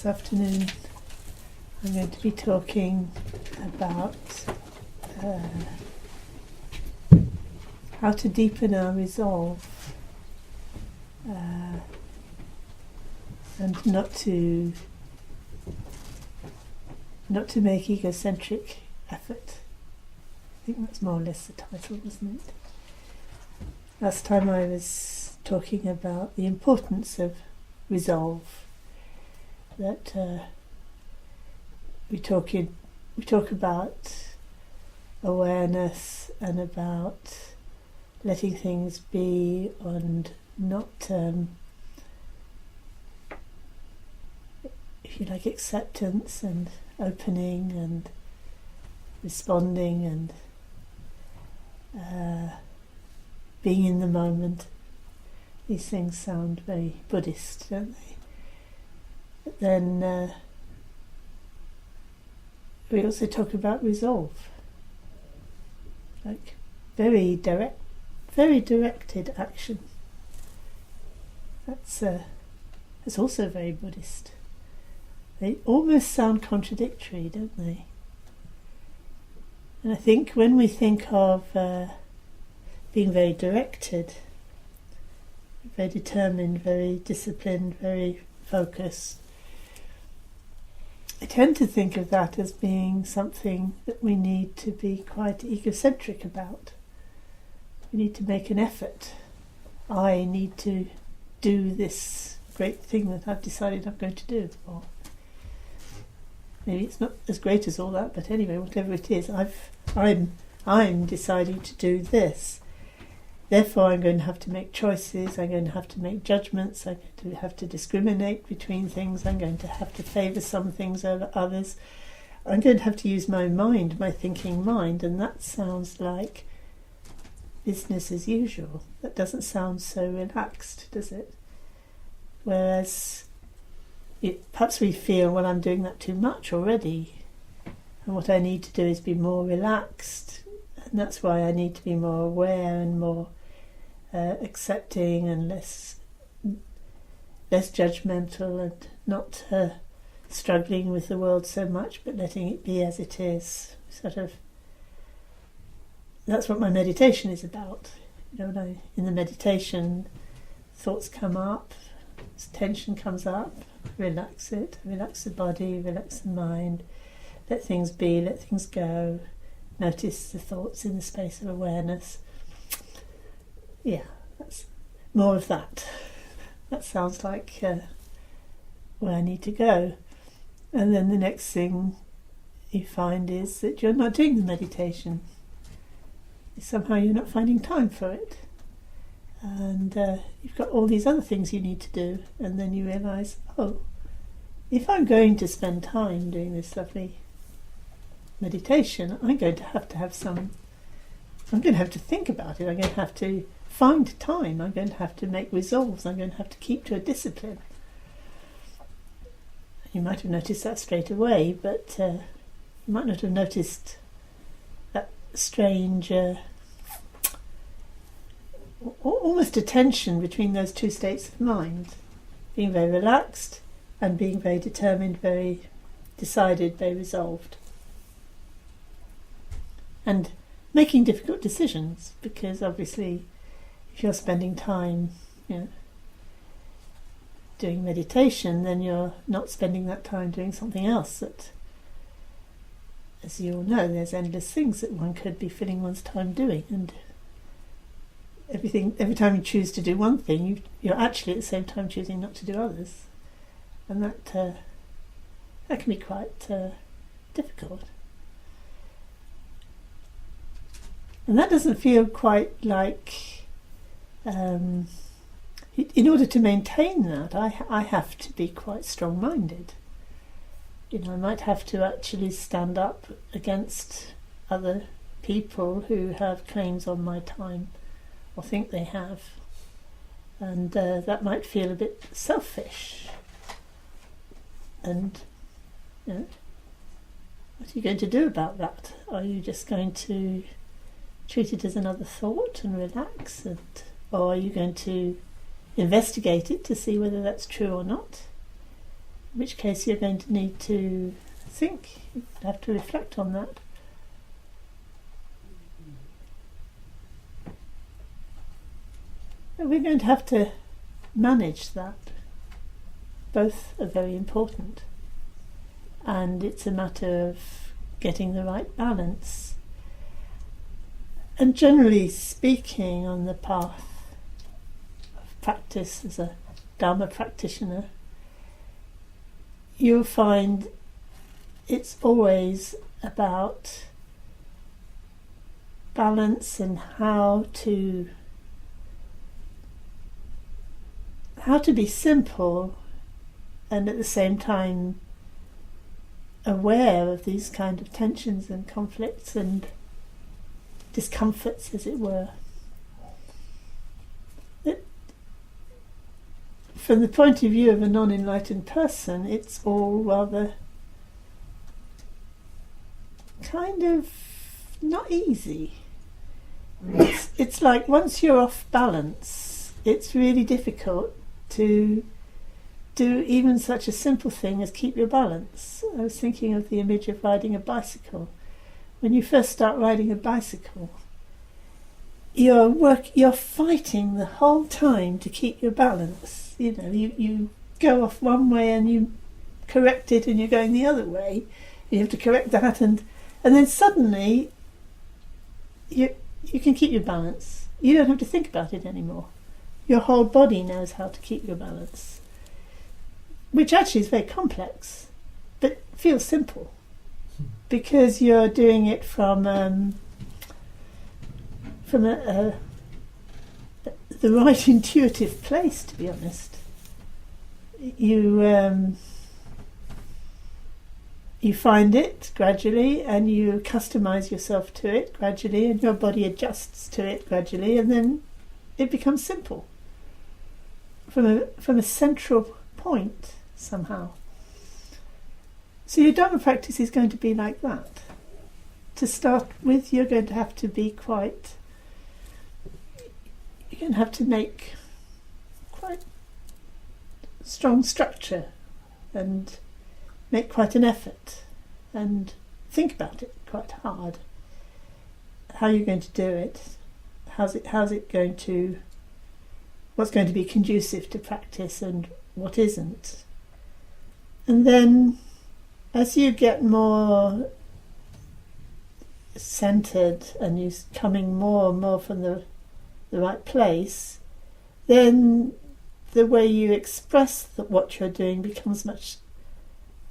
This afternoon I'm going to be talking about how to deepen our resolve and not to make egocentric effort. I think that's more or less the title, isn't it? Last time I was talking about the importance of resolve, that we talk about awareness and about letting things be and not, if you like, acceptance and opening and responding and being in the moment. These things sound very Buddhist, don't they? But then we also talk about resolve, like very directed action. That's also very Buddhist. They almost sound contradictory, don't they? And I think when we think of being very directed, very determined, very disciplined, very focused, I tend to think of that as being something that we need to be quite egocentric about. We need to make an effort. I need to do this great thing that I've decided I'm going to do. Or maybe it's not as great as all that, but anyway, whatever it is, I'm deciding to do this. Therefore, I'm going to have to make choices, I'm going to have to make judgments, I'm going to have to discriminate between things, I'm going to have to favour some things over others. I'm going to have to use my mind, my thinking mind, and that sounds like business as usual. That doesn't sound so relaxed, does it? Whereas perhaps we feel, well, I'm doing that too much already, and what I need to do is be more relaxed, and that's why I need to be more aware and more accepting and less judgmental, and not struggling with the world so much, but letting it be as it is. That's what my meditation is about. You know, in the meditation, thoughts come up, tension comes up, relax it, relax the body, relax the mind, let things be, let things go, notice the thoughts in the space of awareness. Yeah, that's more of that. That sounds like where I need to go. And then the next thing you find is that you're not doing the meditation. Somehow you're not finding time for it. And you've got all these other things you need to do, and then you realise, oh, if I'm going to spend time doing this lovely meditation, I'm going to have to think about it, I'm going to have to find time, I'm going to have to make resolves, I'm going to have to keep to a discipline. You might have noticed that straight away, but you might not have noticed that strange almost a tension between those two states of mind, being very relaxed and being very determined, very decided, very resolved, and making difficult decisions, because obviously if you're spending time doing meditation, then you're not spending that time doing something else that, as you all know, there's endless things that one could be filling one's time doing, and every time you choose to do one thing, you're actually at the same time choosing not to do others, and that can be quite difficult. And that doesn't feel quite like, in order to maintain that, I have to be quite strong-minded. I might have to actually stand up against other people who have claims on my time, or think they have, and that might feel a bit selfish. And what are you going to do about that? Are you just going to treat it as another thought and relax, or are you going to investigate it to see whether that's true or not? in which case you're going to need to think, you have to reflect on that. But we're going to have to manage that. Both are very important, and it's a matter of getting the right balance. And generally speaking, on the path of practice as a Dharma practitioner, you'll find it's always about balance and how to be simple and at the same time aware of these kind of tensions and conflicts and discomforts, as it were. From the point of view of a non-enlightened person, it's all rather kind of not easy. It's like once you're off balance, it's really difficult to do even such a simple thing as keep your balance. I was thinking of the image of riding a bicycle. When you first start riding a bicycle, you're fighting the whole time to keep your balance. You know, you go off one way and you correct it and you're going the other way. You have to correct that and then suddenly you can keep your balance. You don't have to think about it anymore. Your whole body knows how to keep your balance, which actually is very complex, but feels simple because you're doing it from the right intuitive place. To be honest, you find it gradually, and you customize yourself to it gradually, and your body adjusts to it gradually, and then it becomes simple from a central point somehow. So your Dharma practice is going to be like that. To start with, you're going to have to be you're going to have to make quite strong structure and make quite an effort and think about it quite hard. How you're going to do it, what's going to be conducive to practice and what isn't. And then as you get more centered and you're coming more and more from the right place, then the way you express what you're doing becomes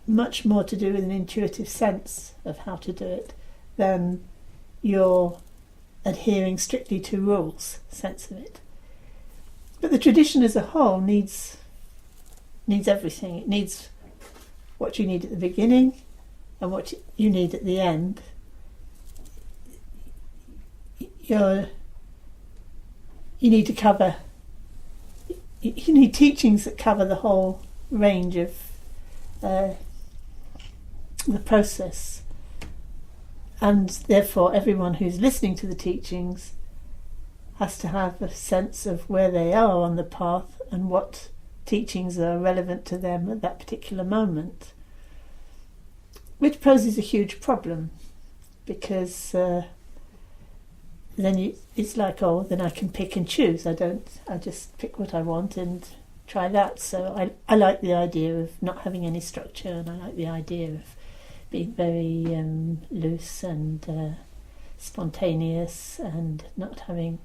much more to do with an intuitive sense of how to do it than your adhering strictly to rules sense of it. But the tradition as a whole needs everything. It needs what you need at the beginning and what you need at the end. You need to cover. You need teachings that cover the whole range of the process, and therefore everyone who's listening to the teachings has to have a sense of where they are on the path and what teachings are relevant to them at that particular moment, which poses a huge problem because then it's like, then I can pick and choose. I just pick what I want and try that. So I like the idea of not having any structure, and I like the idea of being very loose and spontaneous and not having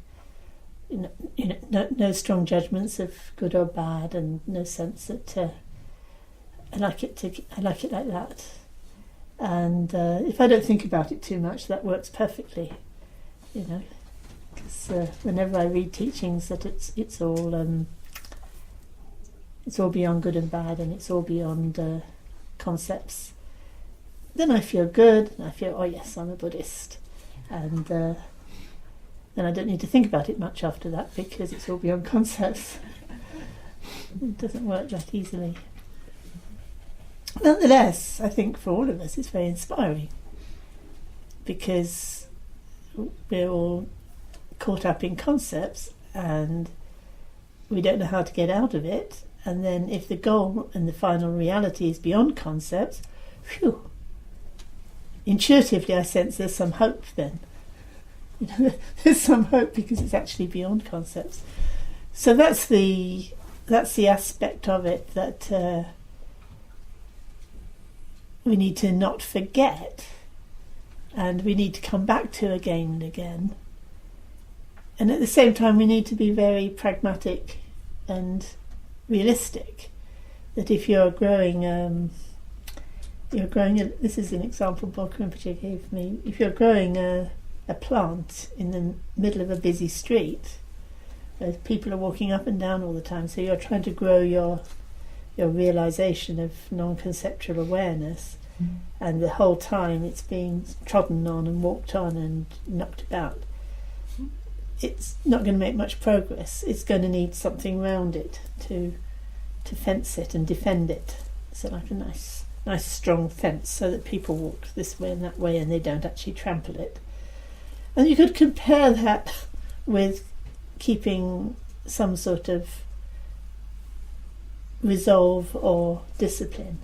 no strong judgments of good or bad, and no sense that I like it like that. And if I don't think about it too much, that works perfectly. Because whenever I read teachings that it's all beyond good and bad, and it's all beyond concepts, then I feel good, and I feel, oh yes, I'm a Buddhist, and then I don't need to think about it much after that because it's all beyond concepts. It doesn't work that easily. Nonetheless, I think for all of us it's very inspiring because we're all caught up in concepts and we don't know how to get out of it, And then if the goal and the final reality is beyond concepts, phew, intuitively I sense there's some hope then. There's some hope because it's actually beyond concepts. So that's the aspect of it that we need to not forget, and we need to come back to again and again. And at the same time, we need to be very pragmatic and realistic. That if you're growing, this is an example Bob Rinpoche gave me. If you're growing a plant in the middle of a busy street, people are walking up and down all the time, so you're trying to grow your realization of non-conceptual awareness, and the whole time it's being trodden on and walked on and knocked about. It's not going to make much progress. It's going to need something around it to fence it and defend it. So like a nice strong fence, so that people walk this way and that way and they don't actually trample it. And you could compare that with keeping some sort of resolve or discipline.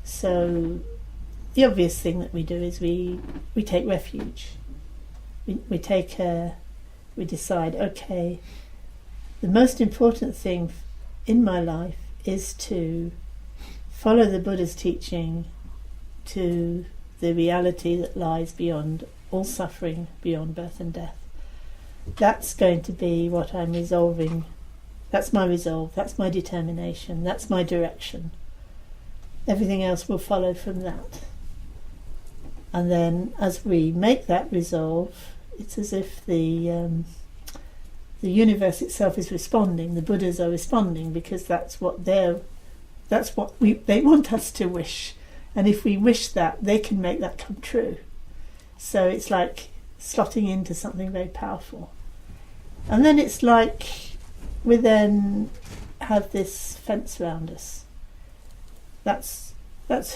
So the obvious thing that we do is we take refuge. We decide, okay, the most important thing in my life is to follow the Buddha's teaching to the reality that lies beyond all suffering, beyond birth and death. That's going to be what I'm resolving. That's my resolve, that's my determination, that's my direction. Everything else will follow from that. And then as we make that resolve, it's as if the universe itself is responding, the Buddhas are responding, because that's what they want us to wish. And if we wish that, they can make that come true. So it's like slotting into something very powerful. And then it's like we then have this fence around us. That's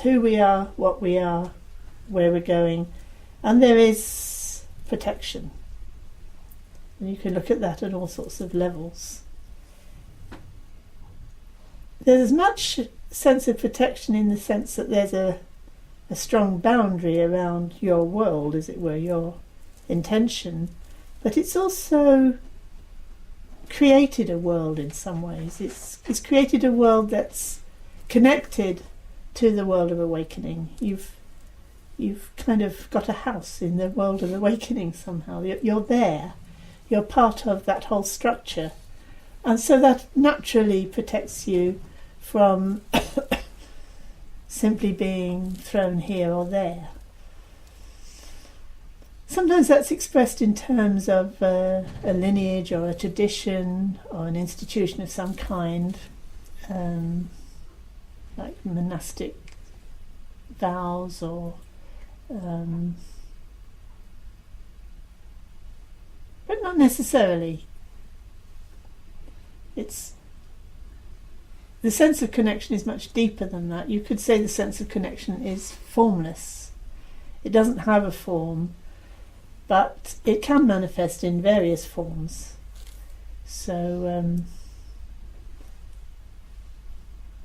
who we are, what we are, where we're going. And there is protection. And you can look at that at all sorts of levels. There's as much sense of protection in the sense that there's a strong boundary around your world, as it were, your intention, but it's also created a world in some ways. It's created a world that's connected to the world of awakening. You've kind of got a house in the world of awakening somehow. You're there. You're part of that whole structure. And so that naturally protects you from simply being thrown here or there. Sometimes that's expressed in terms of a lineage or a tradition or an institution of some kind, like monastic vows or but not necessarily. It's the sense of connection is much deeper than that. You could say the sense of connection is formless. It doesn't have a form, but it can manifest in various forms. So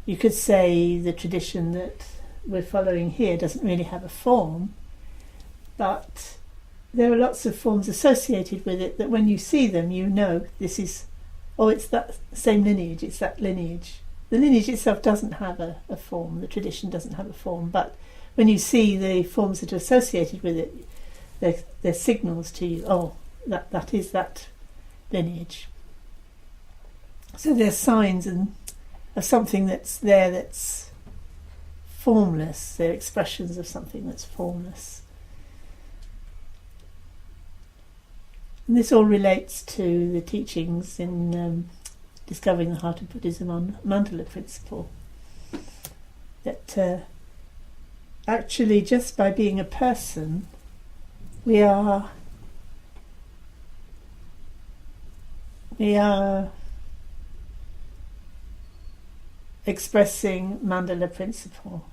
you could say the tradition that we're following here doesn't really have a form, but there are lots of forms associated with it that when you see them, you know this is, it's that same lineage, it's that lineage. The lineage itself doesn't have a form, the tradition doesn't have a form, but when you see the forms that are associated with it, they're signals to you, that is that lineage. So they're signs of something that's there that's formless, they're expressions of something that's formless. And this all relates to the teachings in Discovering the Heart of Buddhism on Mandala Principle. That actually just by being a person, we are expressing Mandala Principle.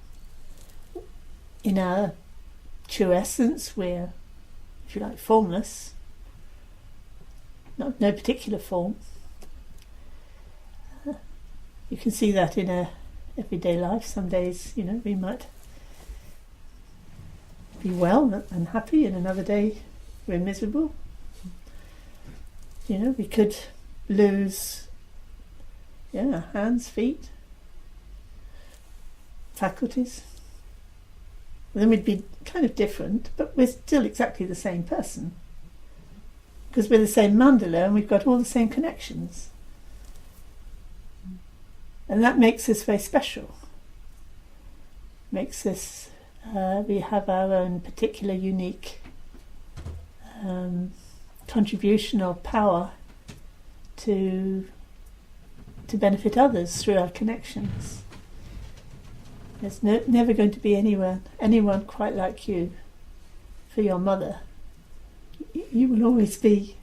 In our true essence, we're, if you like, formless. No particular form. You can see that in a everyday life. Some days, we might be well and happy, and another day we're miserable. We could lose hands, feet, faculties. Then we'd be kind of different, but we're still exactly the same person, because we're the same mandala and we've got all the same connections. And that makes us very special. Makes us, we have our own particular unique contribution or power to benefit others through our connections. There's never going to be anyone quite like you for your mother. You will always be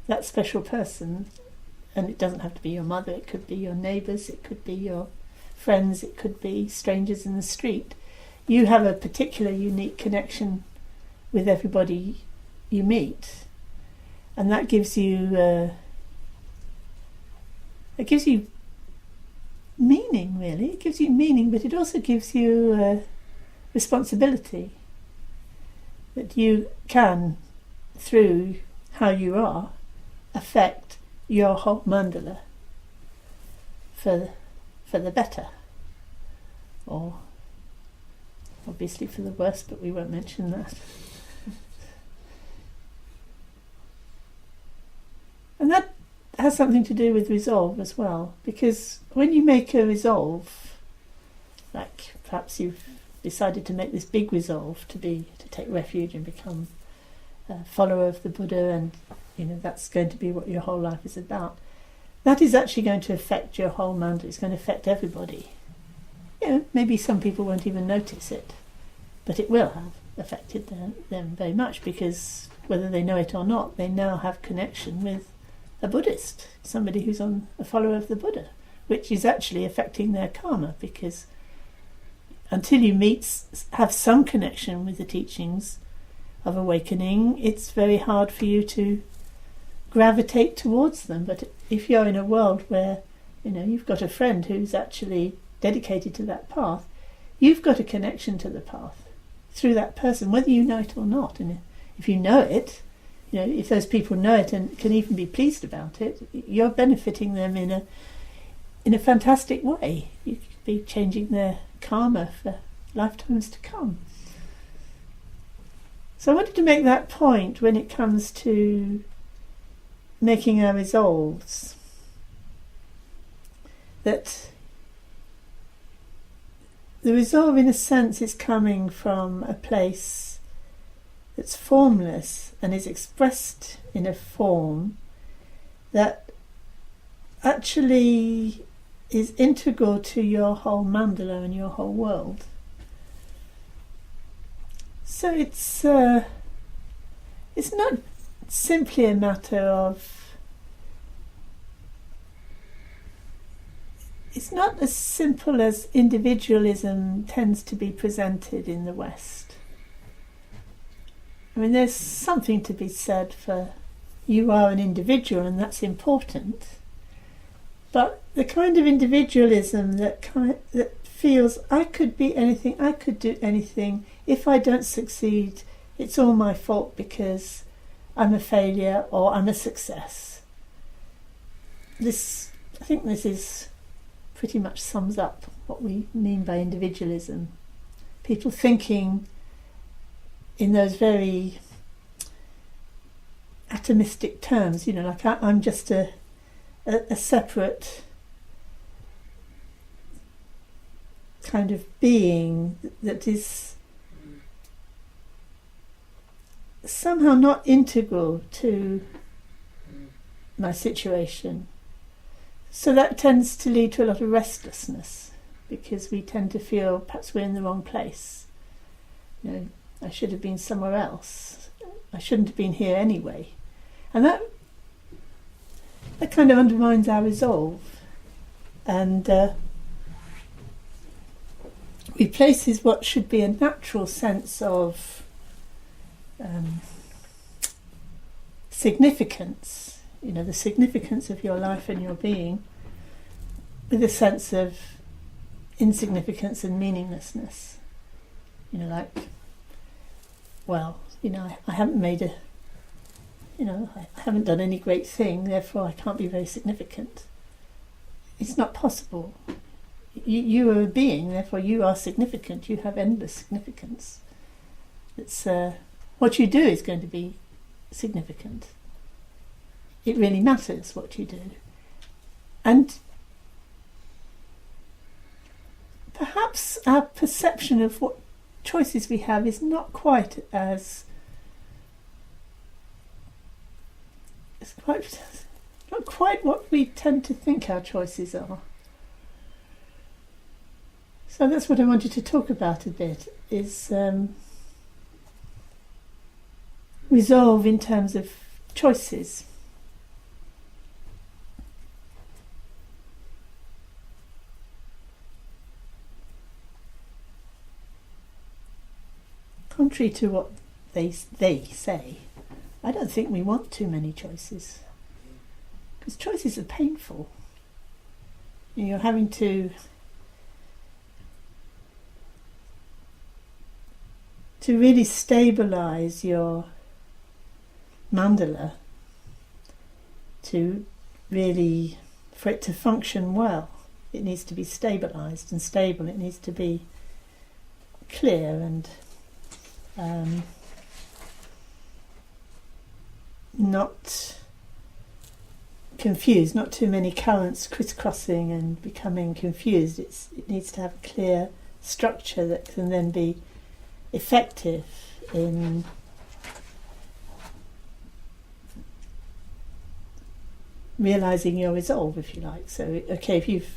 that special person. And it doesn't have to be your mother, it could be your neighbours, it could be your friends, it could be strangers in the street. You have a particular unique connection with everybody you meet. And that gives you meaning, really. It gives you meaning, but it also gives you responsibility. That you can, through how you are, affect your whole mandala for the better, or obviously for the worse, but we won't mention that. And that has something to do with resolve as well, because when you make a resolve, like perhaps you've decided to make this big resolve to take refuge and become a follower of the Buddha, and that's going to be what your whole life is about. That is actually going to affect your whole mandala. It's going to affect everybody. Maybe some people won't even notice it, but it will have affected them very much, because whether they know it or not, they now have connection with a Buddhist, somebody who's a follower of the Buddha, which is actually affecting their karma, because until you have some connection with the teachings of awakening, it's very hard for you to gravitate towards them. But if you're in a world where you've got a friend who's actually dedicated to that path, you've got a connection to the path through that person, whether you know it or not. And if you know it, if those people know it and can even be pleased about it, you're benefiting them in a fantastic way. You could be changing their karma for lifetimes to come. So I wanted to make that point when it comes to making our resolves, that the resolve, in a sense, is coming from a place that's formless and is expressed in a form that actually is integral to your whole mandala and your whole world. So it's not simply a matter of, it's not as simple as individualism tends to be presented in the West. I mean, there's something to be said for you are an individual, and that's important. But the kind of individualism that feels I could be anything, I could do anything, if I don't succeed, it's all my fault because I'm a failure or I'm a success. I think this is pretty much sums up what we mean by individualism. People thinking in those very atomistic terms, like I'm just a separate kind of being that is somehow not integral to my situation. So that tends to lead to a lot of restlessness, because we tend to feel perhaps we're in the wrong place. I should have been somewhere else. I shouldn't have been here anyway. And that kind of undermines our resolve, and replaces what should be a natural sense of significance, the significance of your life and your being, with a sense of with a sense of insignificance and meaninglessness. Like, well, I haven't made I haven't done any great thing, therefore I can't be very significant. It's not possible. You are a being, therefore you are significant. You have endless significance. It's what you do is going to be significant. It really matters what you do. And perhaps our perception of what choices we have is not quite as not quite what we tend to think our choices are. So that's what I wanted to talk about a bit, is resolve in terms of choices. Contrary to what they say, I don't think we want too many choices, because choices are painful. You're having to really stabilize your mandala, for it to function well. It needs to be stabilized and stable. It needs to be clear and not confused, not too many currents crisscrossing and becoming confused. It needs to have a clear structure that can then be effective in realizing your resolve, if you like. So, okay, if you've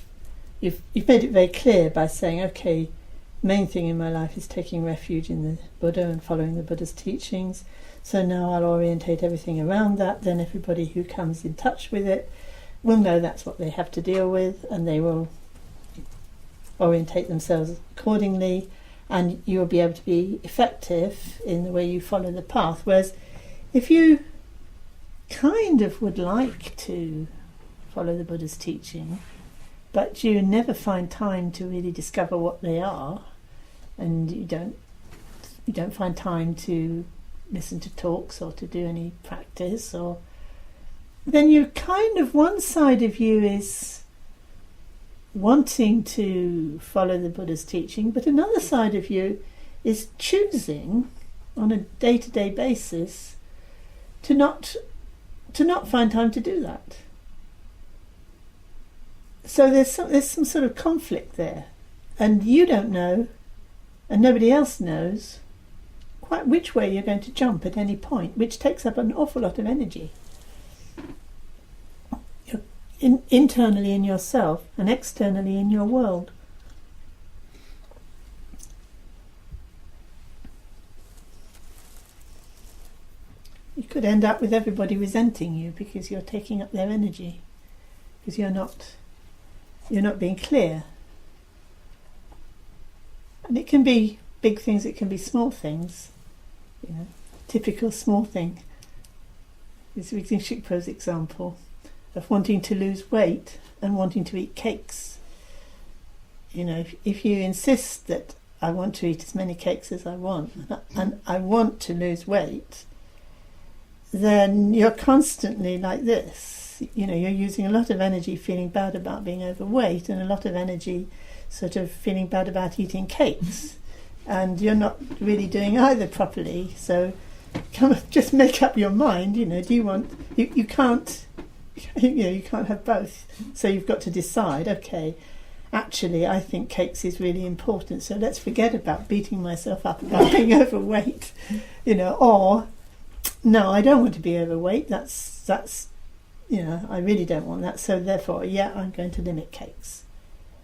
made it very clear by saying, okay, main thing in my life is taking refuge in the Buddha and following the Buddha's teachings, so now I'll orientate everything around that. Then everybody who comes in touch with it will know that's what they have to deal with, and they will orientate themselves accordingly, and you'll be able to be effective in the way you follow the path. Whereas if you kind of would like to follow the Buddha's teaching, but you never find time to really discover what they are, and you don't find time to listen to talks or to do any practice, or then you kind of, one side of you is wanting to follow the Buddha's teaching, but another side of you is choosing on a day-to-day basis to not find time to do that. So there's some sort of conflict there, and you don't know, and nobody else knows quite which way you're going to jump at any point, which takes up an awful lot of energy. Internally in yourself and externally in your world. You could end up with everybody resenting you because you're taking up their energy, because you're not being clear. And it can be big things, it can be small things. Typical small thing is using Shikpo's example of wanting to lose weight and wanting to eat cakes. If you insist that I want to eat as many cakes as I want, and I want to lose weight, then you're constantly like this. You're using a lot of energy feeling bad about being overweight, and a lot of energy sort of feeling bad about eating cakes, and you're not really doing either properly. So just make up your mind. Do you want, you can't you can't have both, so you've got to decide, okay, actually I think cakes is really important, so let's forget about beating myself up about being overweight, or no, I don't want to be overweight, that's I really don't want that, so therefore I'm going to limit cakes.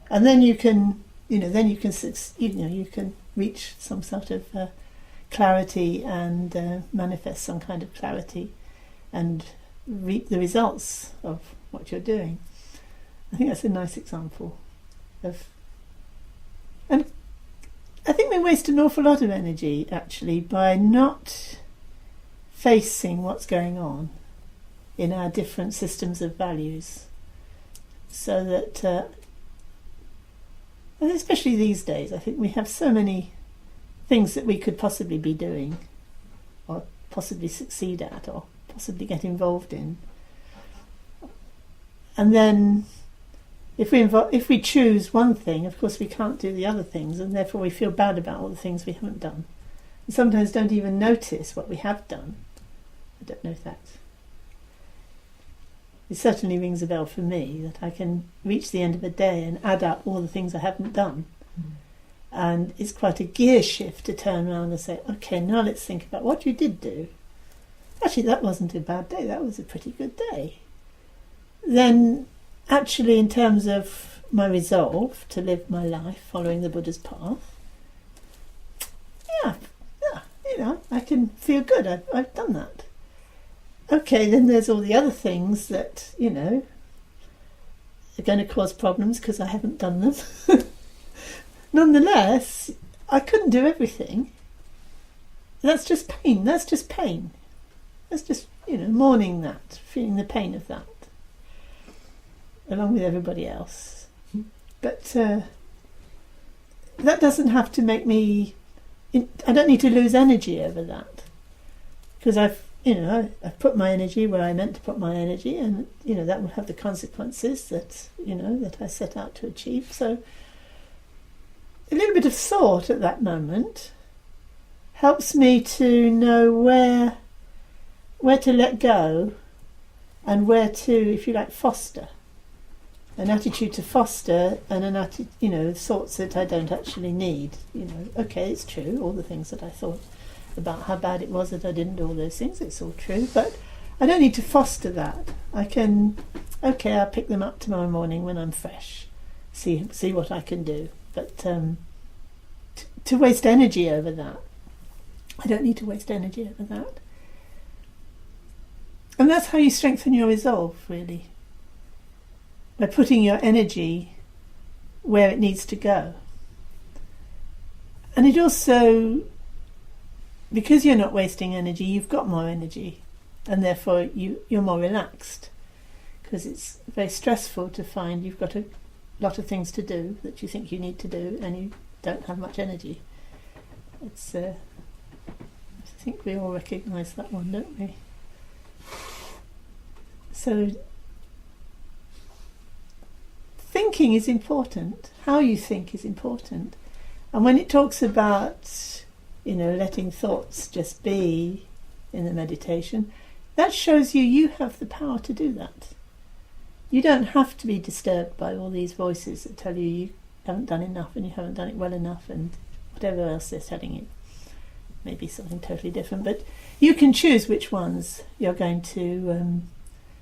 And then you can you can reach some sort of clarity and manifest some kind of clarity and reap the results of what you're doing. I think that's a nice example of, and I think we waste an awful lot of energy actually by not facing what's going on in our different systems of values, so that And especially these days, I think we have so many things that we could possibly be doing, or possibly succeed at, or possibly get involved in. And then if we choose one thing, of course we can't do the other things, and therefore we feel bad about all the things we haven't done. And sometimes don't even notice what we have done. I don't know if that. It certainly rings a bell for me that I can reach the end of a day and add up all the things I haven't done. And it's quite a gear shift to turn around and say, okay, now let's think about what you did do. Actually, that wasn't a bad day, that was a pretty good day. Then, actually, in terms of my resolve to live my life following the Buddha's path, yeah, I can feel good, I've done that. Okay, then there's all the other things that, are going to cause problems because I haven't done them. Nonetheless, I couldn't do everything. That's just pain. That's just mourning that, feeling the pain of that, along with everybody else. But that doesn't have to make me... I don't need to lose energy over that, because I've put my energy where I meant to put my energy, and that will have the consequences that that I set out to achieve. So a little bit of thought at that moment helps me to know where to let go, and where to, if you like, foster an attitude to foster, and an attitude, thoughts that I don't actually need. Okay, it's true, all the things that I thought about how bad it was that I didn't do all those things, it's all true, but I don't need to foster that. I can, I'll pick them up tomorrow morning when I'm fresh, see what I can do. But to waste energy over that, I don't need to waste energy over that. And that's how you strengthen your resolve, really, by putting your energy where it needs to go. And it also, because you're not wasting energy, you've got more energy, and therefore you're more relaxed, because it's very stressful to find you've got a lot of things to do that you think you need to do and you don't have much energy. It's I think we all recognise that one, don't we? So thinking is important. How you think is important. And when it talks about letting thoughts just be in the meditation, that shows you have the power to do that. You don't have to be disturbed by all these voices that tell you haven't done enough and you haven't done it well enough and whatever else they're telling you. Maybe something totally different, but you can choose which ones you're going to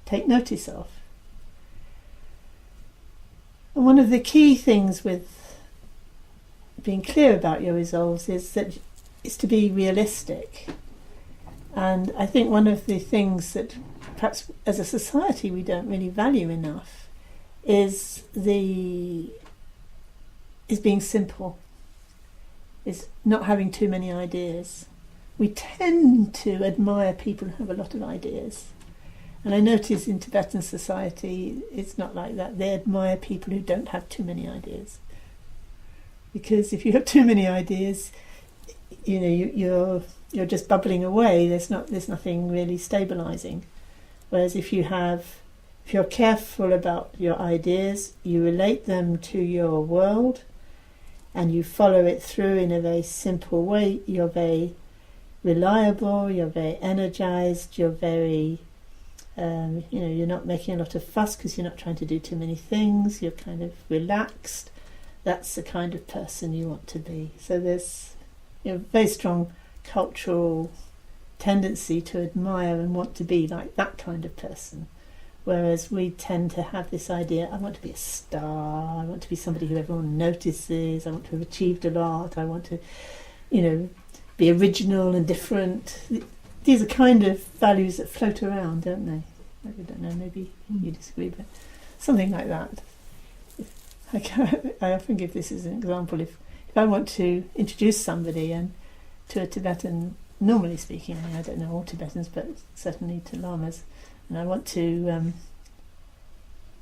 take notice of. And one of the key things with being clear about your resolves is to be realistic. And I think one of the things that perhaps as a society we don't really value enough is being simple, is not having too many ideas. We tend to admire people who have a lot of ideas. And I notice in Tibetan society it's not like that. They admire people who don't have too many ideas. Because if you have too many ideas, you're just bubbling away. There's nothing really stabilizing. Whereas if you're careful about your ideas, you relate them to your world, and you follow it through in a very simple way, you're very reliable, you're very energized, you're very you're not making a lot of fuss because you're not trying to do too many things, you're kind of relaxed. That's the kind of person you want to be. So there's very strong cultural tendency to admire and want to be like that kind of person, whereas we tend to have this idea, I want to be a star, I want to be somebody who everyone notices, I want to have achieved a lot, I want to be original and different. These are kind of values that float around, don't they? I don't know, maybe you disagree, but something like that. I often give this as an example. If I want to introduce somebody to a Tibetan, normally speaking, I don't know all Tibetans, but certainly to Lamas, and I want to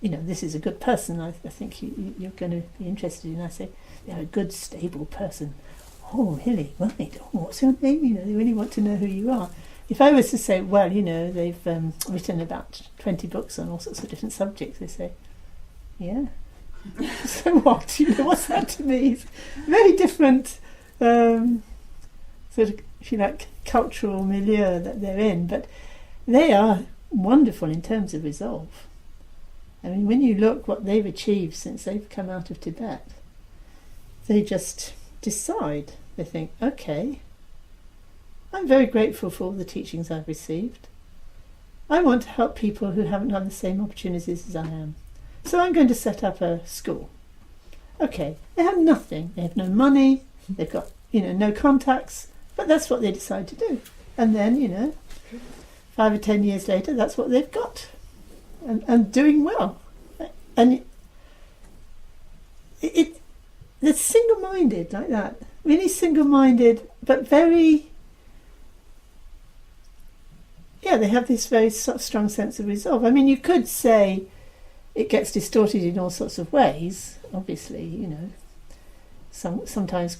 this is a good person, I think you're going to be interested in. I say, they're a good, stable person. Oh, really? Right. Oh, what's your name? They really want to know who you are. If I was to say, well, they've written about 20 books on all sorts of different subjects, they say, yeah. So what? What's that to me? It's a very different sort of, if you like, cultural milieu that they're in, but they are wonderful in terms of resolve. I mean, when you look what they've achieved since they've come out of Tibet, they just decide. They think, okay, I'm very grateful for all the teachings I've received. I want to help people who haven't had the same opportunities as I am. So I'm going to set up a school. Okay, they have nothing. They have no money. They've got, no contacts. But that's what they decide to do. And then, 5 or 10 years later, that's what they've got. And doing well. And they're single-minded like that. Really single-minded, but very... Yeah, they have this very strong sense of resolve. I mean, you could say it gets distorted in all sorts of ways, obviously, sometimes,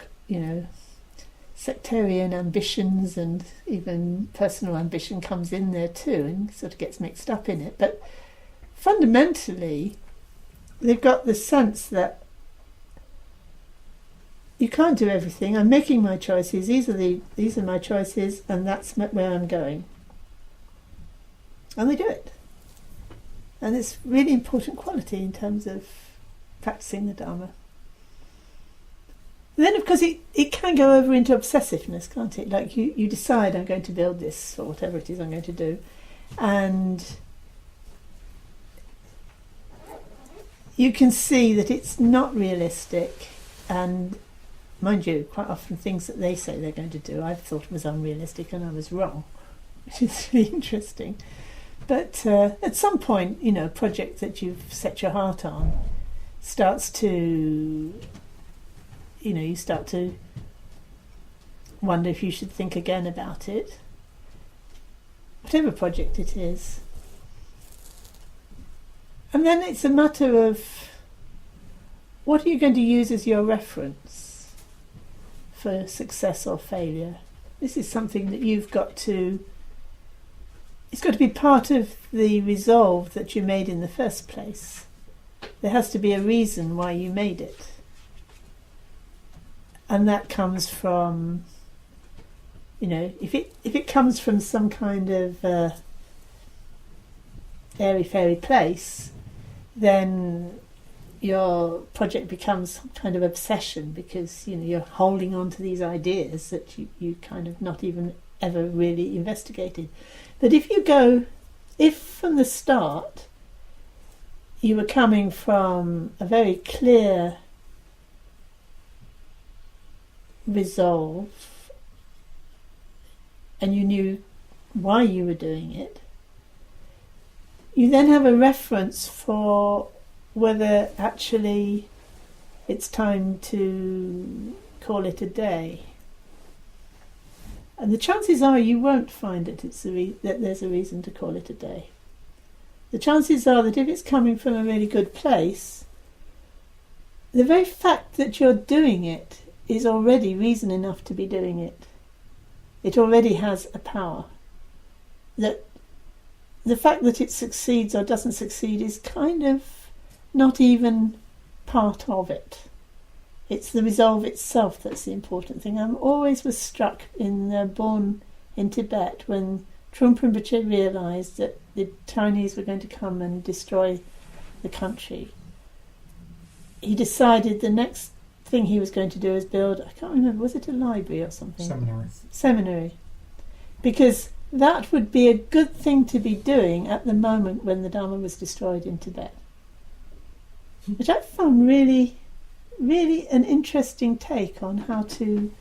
sectarian ambitions and even personal ambition comes in there too and sort of gets mixed up in it. But fundamentally, they've got the sense that you can't do everything. I'm making my choices. These are my choices, and that's where I'm going. And they do it. And it's a really important quality in terms of practicing the Dharma. And then, of course, it can go over into obsessiveness, can't it? Like you decide, I'm going to build this, or whatever it is I'm going to do. And you can see that it's not realistic. And mind you, quite often things that they say they're going to do, I've thought was unrealistic and I was wrong, which is really interesting. But at some point, a project that you've set your heart on starts to, you start to wonder if you should think again about it. Whatever project it is. And then it's a matter of what are you going to use as your reference for success or failure? This is something that you've got to... It's got to be part of the resolve that you made in the first place. There has to be a reason why you made it. And that comes from, if it comes from some kind of airy-fairy place, then your project becomes some kind of obsession because, you're holding on to these ideas that you kind of not even ever really investigated. But if from the start you were coming from a very clear resolve and you knew why you were doing it, you then have a reference for whether actually it's time to call it a day. And the chances are you won't find that there's a reason to call it a day. The chances are that if it's coming from a really good place, the very fact that you're doing it is already reason enough to be doing it. It already has a power. That the fact that it succeeds or doesn't succeed is kind of not even part of it. It's the resolve itself that's the important thing. I always was struck born in Tibet when Trungpa Rinpoche realised that the Chinese were going to come and destroy the country. He decided the next thing he was going to do is build, I can't remember, was it a library or something? Seminary. Because that would be a good thing to be doing at the moment when the Dharma was destroyed in Tibet. Which I found really an interesting take on how to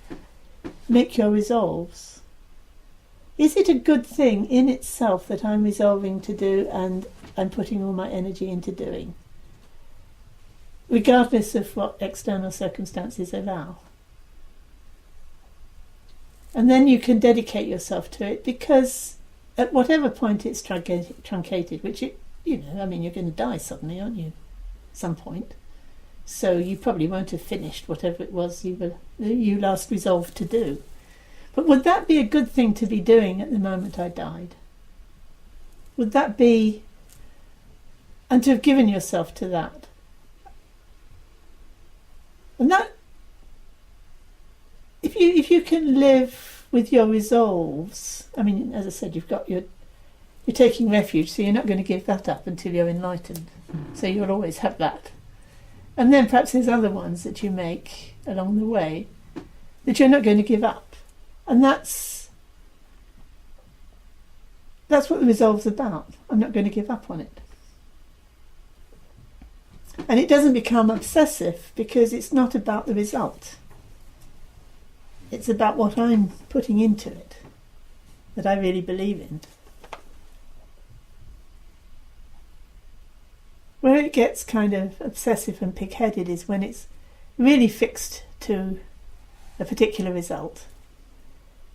make your resolves. Is it a good thing in itself that I'm resolving to do and I'm putting all my energy into doing, regardless of what external circumstances allow? And then you can dedicate yourself to it, because at whatever point it's truncated, which it you're going to die suddenly, aren't you? At some point. So you probably won't have finished whatever it was you last resolved to do. But would that be a good thing to be doing at the moment I died? Would that be, and to have given yourself to that? And that, if you can live with your resolves, as I said, you're taking refuge, so you're not going to give that up until you're enlightened. So you'll always have that. And then perhaps there's other ones that you make along the way that you're not going to give up. And that's what the resolve's about. I'm not going to give up on it. And it doesn't become obsessive because it's not about the result. It's about what I'm putting into it, that I really believe in. Where it gets kind of obsessive and pig-headed is when it's really fixed to a particular result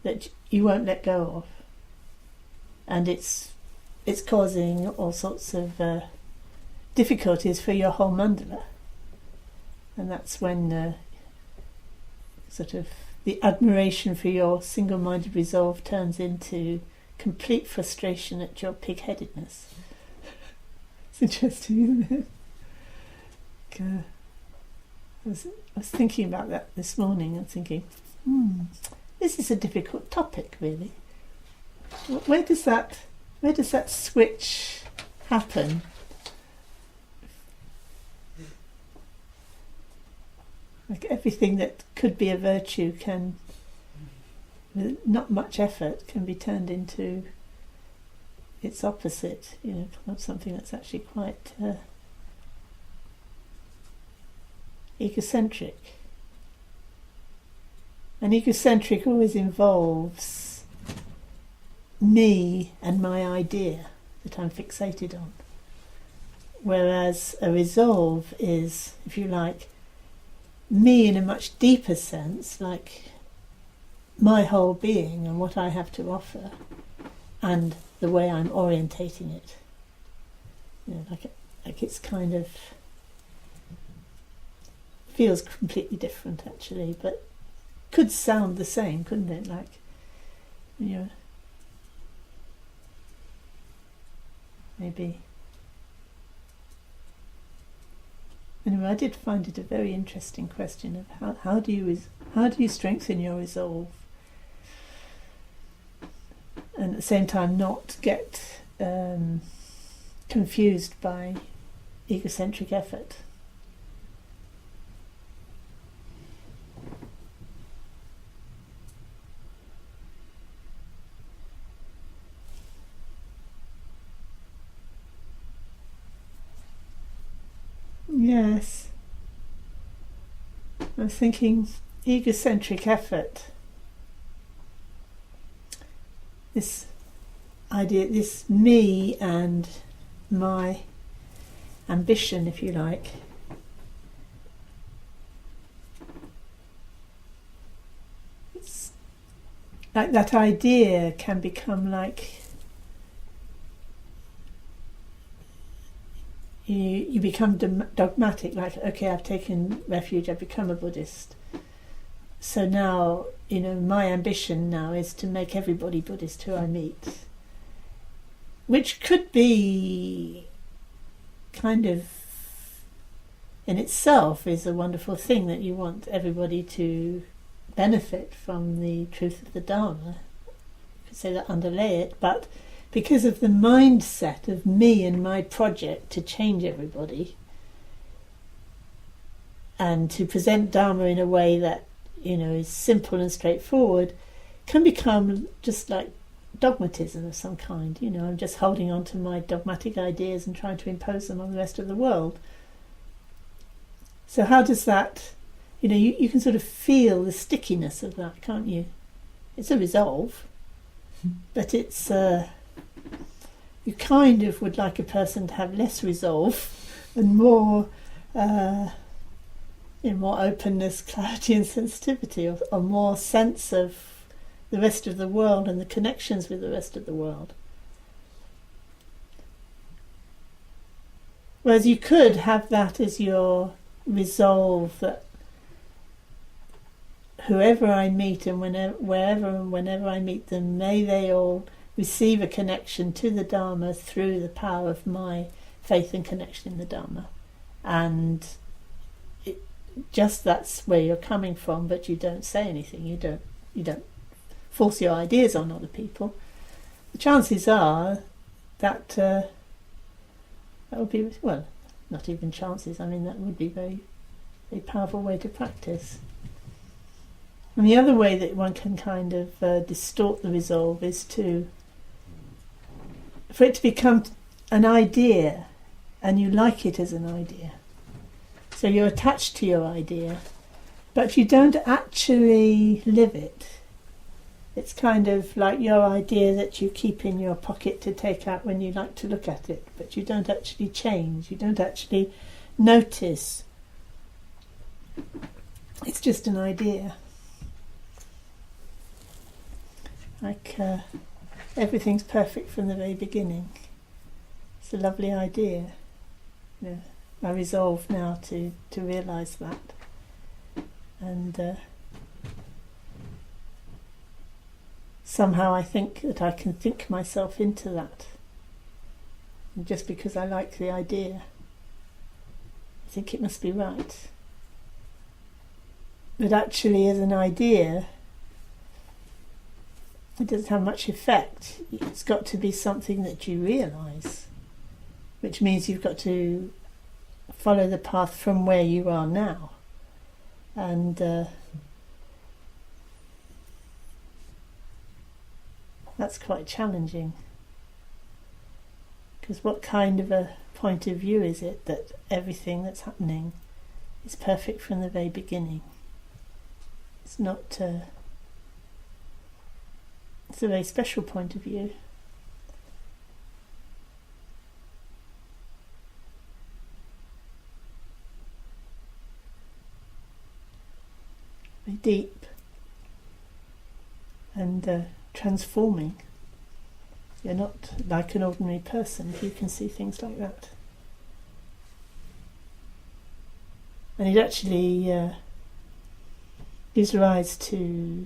that you won't let go of. And it's causing all sorts of difficulties for your whole mandala. And that's when sort of the admiration for your single-minded resolve turns into complete frustration at your pig-headedness. It's interesting, isn't it? I was thinking about that this morning and thinking, this is a difficult topic, really. Where does that switch happen? Like everything that could be a virtue can, with not much effort, can be turned into its opposite, something that's actually quite egocentric. And egocentric always involves me and my idea that I'm fixated on. Whereas a resolve is, if you like, me in a much deeper sense, like my whole being and what I have to offer, and the way I'm orientating it. Like it's kind of feels completely different actually, but could sound the same, couldn't it? Like maybe. Anyway, I did find it a very interesting question of how do you strengthen your resolve, and at the same time not get confused by egocentric effort. Yes. I was thinking egocentric effort. This idea, this me and my ambition, if you like, it's like that idea can become like you become dogmatic, like, okay, I've taken refuge, I've become a Buddhist. So now, my ambition now is to make everybody Buddhist who I meet. Which could be kind of, in itself, is a wonderful thing, that you want everybody to benefit from the truth of the Dharma. You could say that underlay it, but because of the mindset of me and my project to change everybody and to present Dharma in a way that, is simple and straightforward, can become just like dogmatism of some kind. I'm just holding on to my dogmatic ideas and trying to impose them on the rest of the world. So how does that, you can sort of feel the stickiness of that, can't you? It's a resolve, but it's you kind of would like a person to have less resolve and more more openness, clarity and sensitivity, or more sense of the rest of the world and the connections with the rest of the world. Whereas you could have that as your resolve, that whoever I meet and wherever and whenever I meet them, may they all receive a connection to the Dharma through the power of my faith and connection in the Dharma. And just that's where you're coming from, but you don't say anything. You don't force your ideas on other people. The chances are that that would be, well, not even chances. I mean, that would be a very, very powerful way to practice. And the other way that one can kind of distort the resolve is for it to become an idea, and you like it as an idea. So you're attached to your idea, but you don't actually live it. It's kind of like your idea that you keep in your pocket to take out when you like to look at it, but you don't actually change, you don't actually notice. It's just an idea. Like everything's perfect from the very beginning. It's a lovely idea. Yeah. I resolve now to realise that. And somehow I think that I can think myself into that. And just because I like the idea, I think it must be right. But actually, as an idea, it doesn't have much effect. It's got to be something that you realise, which means you've got to follow the path from where you are now. And that's quite challenging, because what kind of a point of view is it that everything that's happening is perfect from the very beginning? It's not. It's a very special point of view. Very deep and transforming. You're not like an ordinary person if you can see things like that. And it actually gives rise to,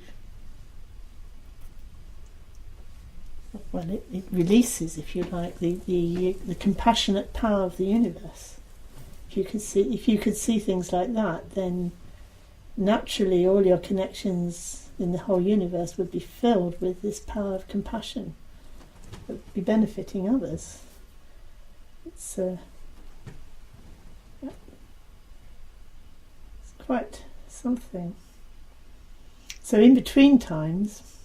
well, it releases, if you like, the compassionate power of the universe. If you could see things like that, then naturally all your connections in the whole universe would be filled with this power of compassion that would be benefiting others. It's quite something. So in between times,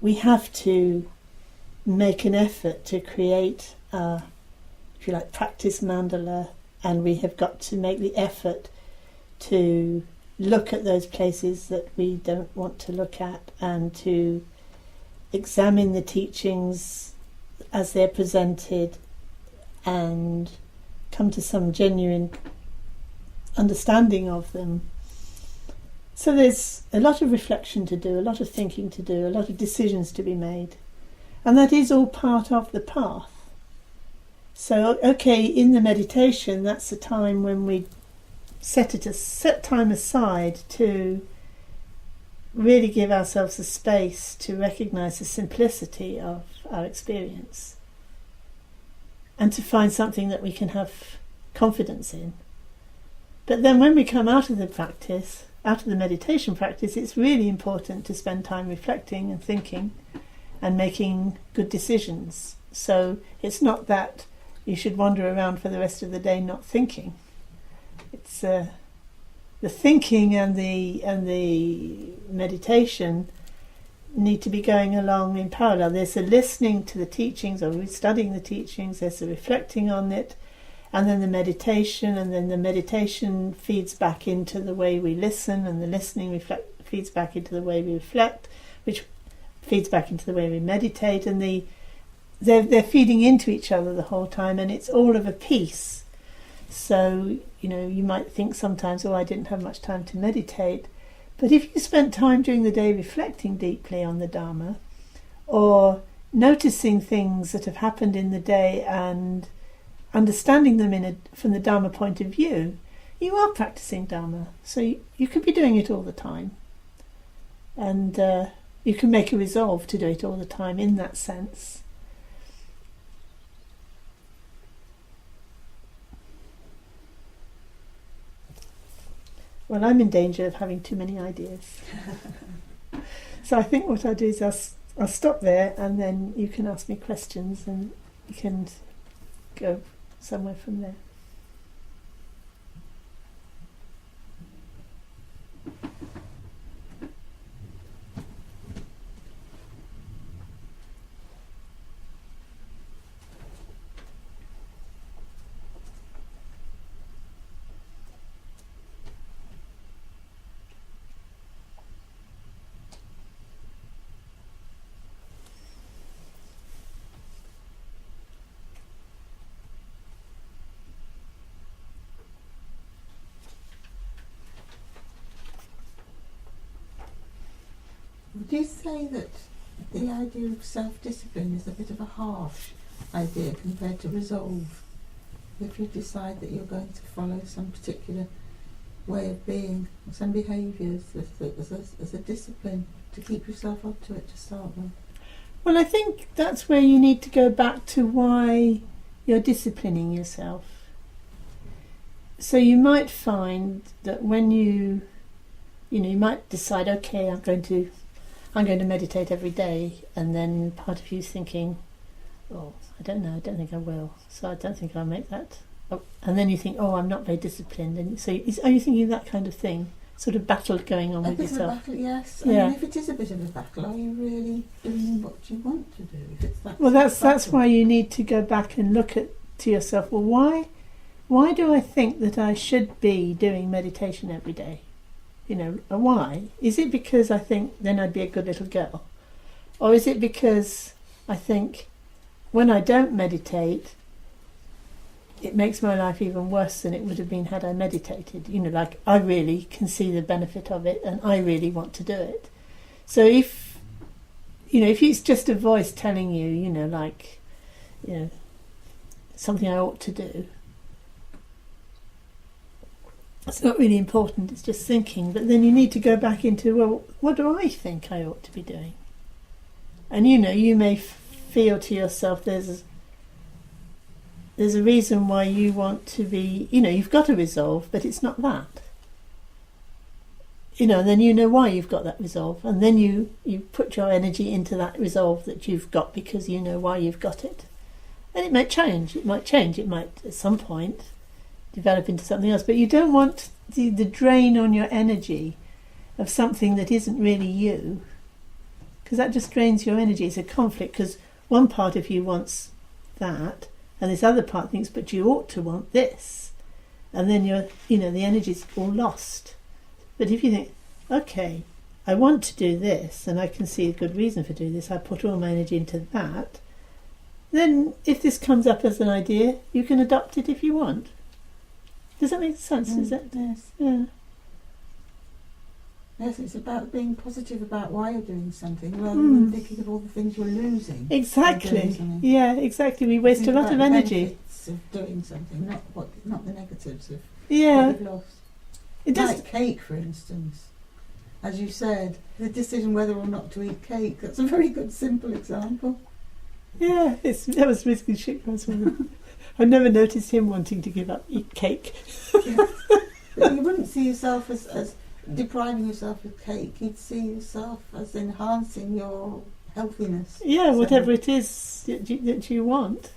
we have to make an effort to create, if you like, practice mandala, and we have got to make the effort to look at those places that we don't want to look at, and to examine the teachings as they're presented and come to some genuine understanding of them. So there's a lot of reflection to do, a lot of thinking to do, a lot of decisions to be made, and that is all part of the path. So okay, in the meditation, that's the time when we set time aside to really give ourselves the space to recognise the simplicity of our experience, and to find something that we can have confidence in. But then when we come out of the practice, out of the meditation practice, it's really important to spend time reflecting and thinking and making good decisions. So it's not that you should wander around for the rest of the day not thinking. It's the thinking and the meditation need to be going along in parallel. There's a listening to the teachings, or studying the teachings, there's a reflecting on it, and then the meditation, and then the meditation feeds back into the way we listen, and the listening feeds back into the way we reflect, which feeds back into the way we meditate, and they're feeding into each other the whole time, and it's all of a piece. So, you might think sometimes, I didn't have much time to meditate. But if you spent time during the day reflecting deeply on the Dharma, or noticing things that have happened in the day and understanding them from the Dharma point of view, you are practicing Dharma. So you could be doing it all the time. And you can make a resolve to do it all the time in that sense. Well, I'm in danger of having too many ideas. So I think what I'll do is I'll stop there, and then you can ask me questions and you can go somewhere from there. Would you say that the idea of self-discipline is a bit of a harsh idea compared to resolve? If you decide that you're going to follow some particular way of being, some behaviours as a discipline to keep yourself up to it to start with? Well, I think that's where you need to go back to why you're disciplining yourself. So you might find that when you might decide, okay, I'm going to meditate every day, and then part of you's thinking, oh, I don't know, I don't think I will, so I don't think I'll make that. Oh, and then you think, oh, I'm not very disciplined, and so are you thinking that kind of thing? Sort of battle going on with yourself? A bit of a battle, yes. Yeah. I mean, if it is a bit of a battle, are you really doing what you want to do? If it's that well, that's why you need to go back and look to yourself. Well, why do I think that I should be doing meditation every day? Why? Is it because I think then I'd be a good little girl? Or is it because I think when I don't meditate, it makes my life even worse than it would have been had I meditated? Like I really can see the benefit of it and I really want to do it. So if it's just a voice telling you, something I ought to do, it's not really important, it's just thinking. But then you need to go back into, well, what do I think I ought to be doing? And you may feel to yourself there's a reason why you want to be, you've got a resolve, but it's not that. And then why you've got that resolve, and then you put your energy into that resolve that you've got because you know why you've got it. And it might change, it might at some point develop into something else, but you don't want the drain on your energy of something that isn't really you, because that just drains your energy. It's a conflict, because one part of you wants that and this other part thinks, but you ought to want this, and then the energy's all lost. But if you think, okay, I want to do this and I can see a good reason for doing this, I put all my energy into that, then if this comes up as an idea, you can adopt it if you want. Does that make sense? Is it? Yes. Yeah. Yes, it's about being positive about why you're doing something rather than thinking of all the things you're losing. Exactly. Yeah, exactly. We waste a lot of energy. The benefits of doing something, not the negatives of what we've lost. It does. Like cake, for instance. As you said, the decision whether or not to eat cake, that's a very good, simple example. Yeah, that was Risky Shikma's one. I never noticed him wanting to give up eat cake. Yeah. But you wouldn't see yourself as depriving yourself of cake. You'd see yourself as enhancing your healthiness. Yeah, whatever it is that you want.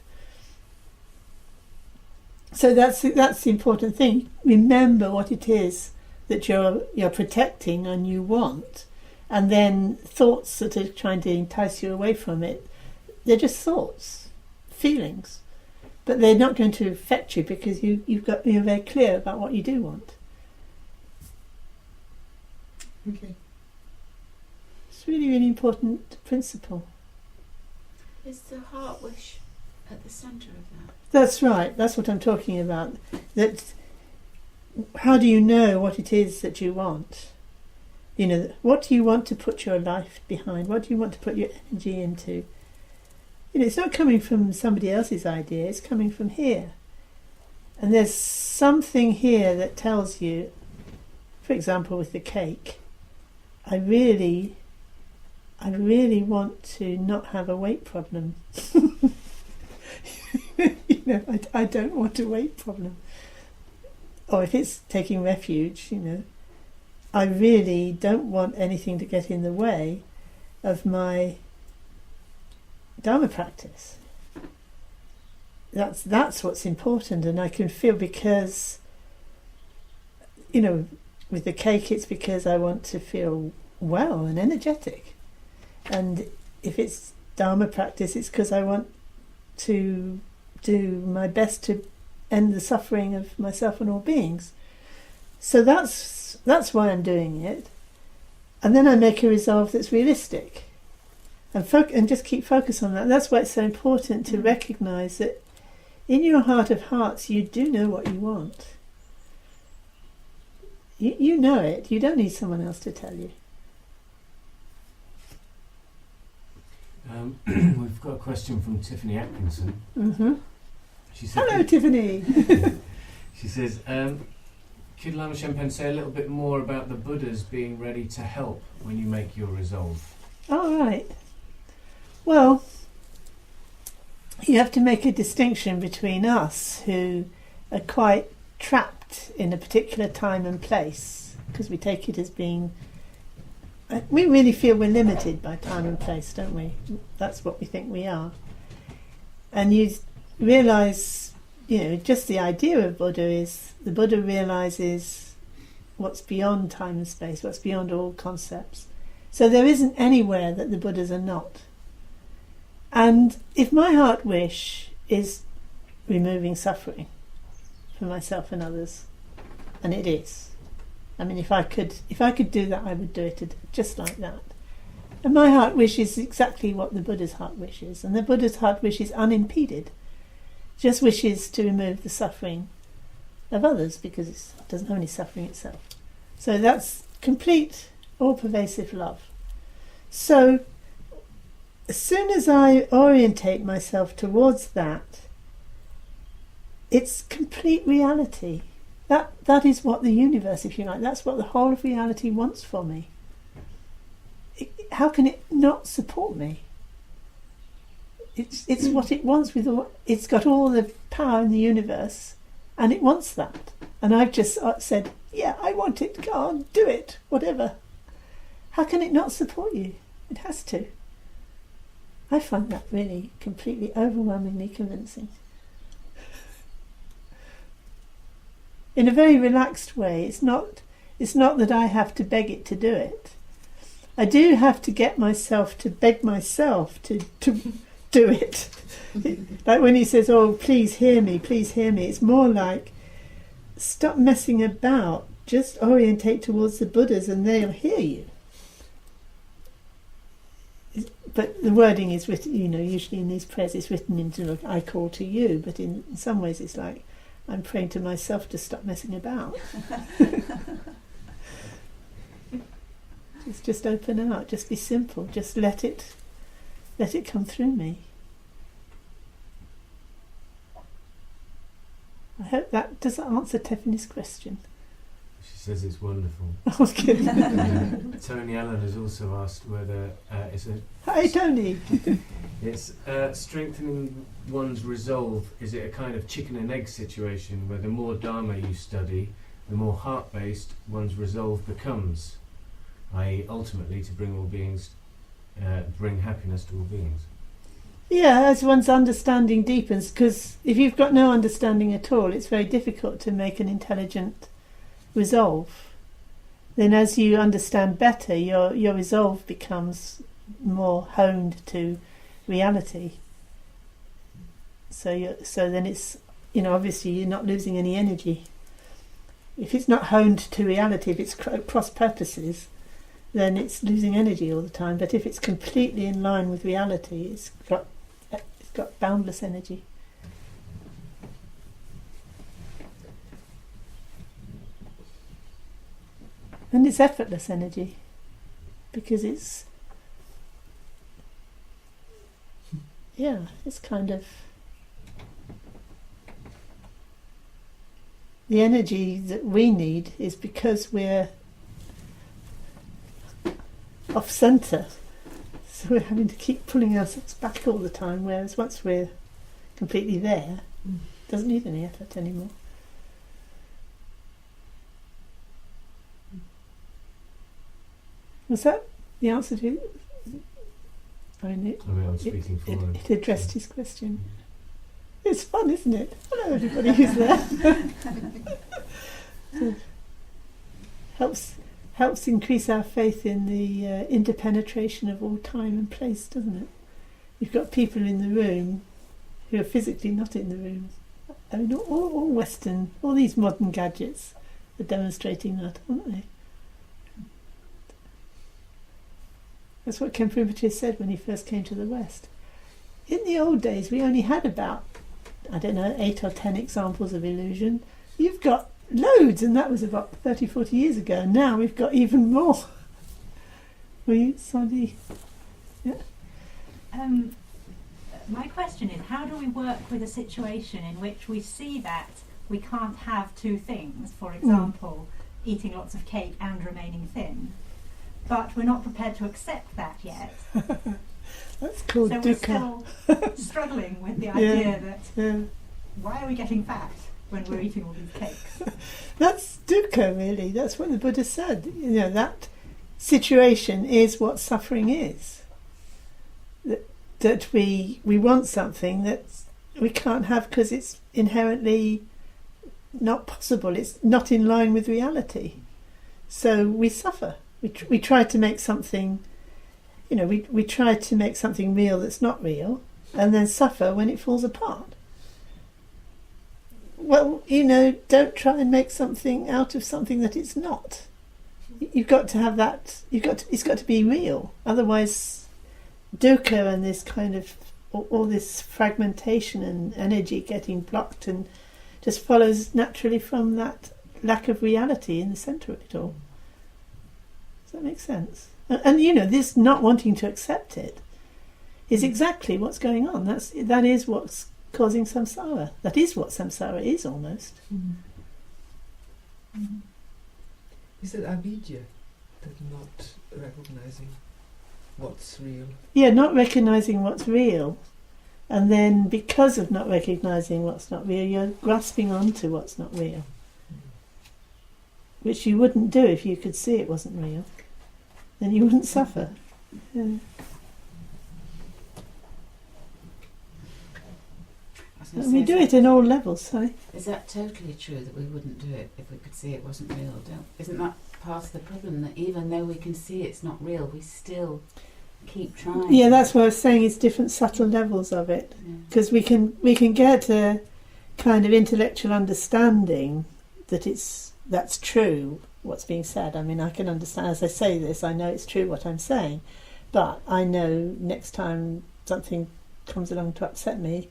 So that's the important thing. Remember what it is that you're protecting and you want, and then thoughts that are trying to entice you away from it, they're just thoughts, feelings. But they're not going to affect you because you're very clear about what you do want. Okay. It's really, really important principle. Is the heart wish at the centre of that? That's right. That's what I'm talking about. That how do you know what it is that you want? What do you want to put your life behind? What do you want to put your energy into? It's not coming from somebody else's idea, it's coming from here. And there's something here that tells you, for example, with the cake, I really want to not have a weight problem. I don't want a weight problem. Or if it's taking refuge, I really don't want anything to get in the way of my Dharma practice. That's what's important, and I can feel, because with the cake it's because I want to feel well and energetic, and if it's Dharma practice it's because I want to do my best to end the suffering of myself and all beings. So that's why I'm doing it, and then I make a resolve that's realistic, and just keep focus on that. That's why it's so important to recognise that in your heart of hearts you do know what you want. You know it. You don't need someone else to tell you. We've got a question from Tiffany Atkinson. Mm-hmm. She said, hello, Tiffany. She says, could Lama Shenpen say a little bit more about the Buddhas being ready to help when you make your resolve? All right. Well, you have to make a distinction between us, who are quite trapped in a particular time and place, because we take it as being... We really feel we're limited by time and place, don't we? That's what we think we are. And you realise, just the idea of Buddha is, the Buddha realises what's beyond time and space, what's beyond all concepts. So there isn't anywhere that the Buddhas are not. And if my heart wish is removing suffering for myself and others, and it is, I mean, if I could do that, I would do it just like that. And my heart wish is exactly what the Buddha's heart wish is, and the Buddha's heart wish is unimpeded, just wishes to remove the suffering of others, because it doesn't have any suffering itself. So that's complete, all-pervasive love. So as soon as I orientate myself towards that, it's complete reality. That is what the universe, if you like, that's what the whole of reality wants for me. How can it not support me? It's what it wants. It's got all the power in the universe, and it wants that. And I've just said, yeah, I want it. Go on, do it, whatever. How can it not support you? It has to. I find that really completely overwhelmingly convincing. In a very relaxed way. It's not that I have to beg it to do it. I do have to get myself to beg myself to do it. Like when he says, oh, please hear me, it's more like, stop messing about, just orientate towards the Buddhas and they'll hear you. But the wording is written, usually in these prayers it's written into like, I call to you, but in some ways it's like, I'm praying to myself to stop messing about. Just open out, just be simple, just let it come through me. I hope that does that answer Tiffany's question. She says it's wonderful. Okay. Tony Allen has also asked whether it's a... Hi, Tony. It's strengthening one's resolve. Is it a kind of chicken and egg situation where the more Dharma you study, the more heart-based one's resolve becomes, i.e. ultimately to bring all beings, bring happiness to all beings? Yeah, as one's understanding deepens, because if you've got no understanding at all, it's very difficult to make an intelligent resolve. Then as you understand better, your resolve becomes more honed to reality. So then it's, obviously you're not losing any energy. If it's not honed to reality, if it's cross purposes, then it's losing energy all the time. But if it's completely in line with reality, it's got boundless energy. And it's effortless energy, because it's kind of the energy that we need is because we're off centre. So we're having to keep pulling ourselves back all the time, whereas once we're completely there, it doesn't need any effort anymore. Was that the answer to it? I mean, I'm speaking for him. it addressed his question. It's fun, isn't it? Hello, everybody who's there. So, helps increase our faith in the interpenetration of all time and place, doesn't it? You've got people in the room who are physically not in the room. I mean, all Western, all these modern gadgets are demonstrating that, aren't they? That's what Kemp Rinpoche said when he first came to the West. In the old days, we only had about, 8 or 10 examples of illusion. You've got loads, and that was about 30, 40 years ago. Now we've got even more. Were you, Sandy? Yeah. My question is, how do we work with a situation in which we see that we can't have two things, for example, eating lots of cake and remaining thin, but we're not prepared to accept that yet? That's called so dukkha. we're still struggling with the idea that why are we getting fat when we're eating all these cakes? That's dukkha, really. That's what the Buddha said. That situation is what suffering is. That we want something that we can't have because it's inherently not possible. It's not in line with reality. So we suffer. We try to make something, we try to make something real that's not real, and then suffer when it falls apart. Well, don't try and make something out of something that it's not. You've got to have that. It's got to be real. Otherwise, dukkha and this kind of all this fragmentation and energy getting blocked and just follows naturally from that lack of reality in the centre of it all. Does that make sense? And this not wanting to accept it is exactly what's going on. That is what's causing samsara. That is what samsara is, almost. Is it avidya that not recognizing what's real? Yeah, not recognising what's real. And then because of not recognising what's not real, you're grasping onto what's not real. Which you wouldn't do if you could see it wasn't real. Then you wouldn't suffer. Yeah. And we do it in all levels, sorry. Is that totally true that we wouldn't do it if we could see it wasn't real? Isn't that part of the problem, that even though we can see it's not real, we still keep trying? Yeah, that's what I was saying, it's different subtle levels of it. Because we can get a kind of intellectual understanding that that's true, what's being said. I mean, I can understand, as I say this, I know it's true what I'm saying, but I know next time something comes along to upset me,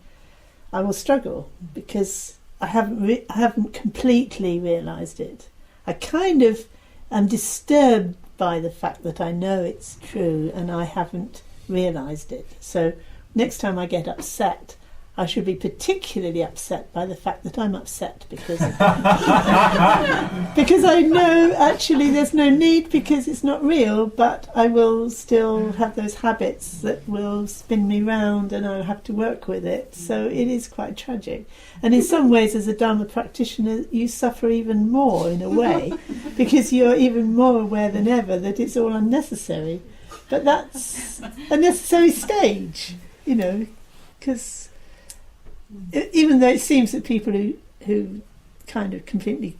I will struggle because I haven't completely realised it. I kind of am disturbed by the fact that I know it's true and I haven't realised it. So next time I get upset, I should be particularly upset by the fact that I'm upset because because I know actually there's no need because it's not real, but I will still have those habits that will spin me round and I'll have to work with it. So it is quite tragic. And in some ways, as a Dharma practitioner, you suffer even more in a way because you're even more aware than ever that it's all unnecessary. But that's a necessary stage, because even though it seems that people who kind of completely,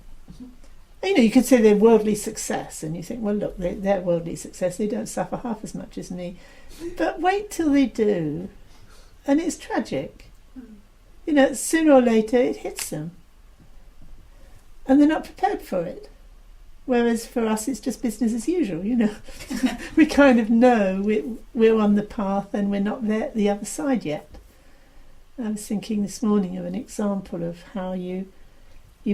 you could say they're worldly success, and you think, well, look, they're worldly success, they don't suffer half as much as me. But wait till they do, and it's tragic. Sooner or later it hits them, and they're not prepared for it. Whereas for us, it's just business as usual, We kind of know we're on the path and we're not there at the other side yet. I was thinking this morning of an example of how you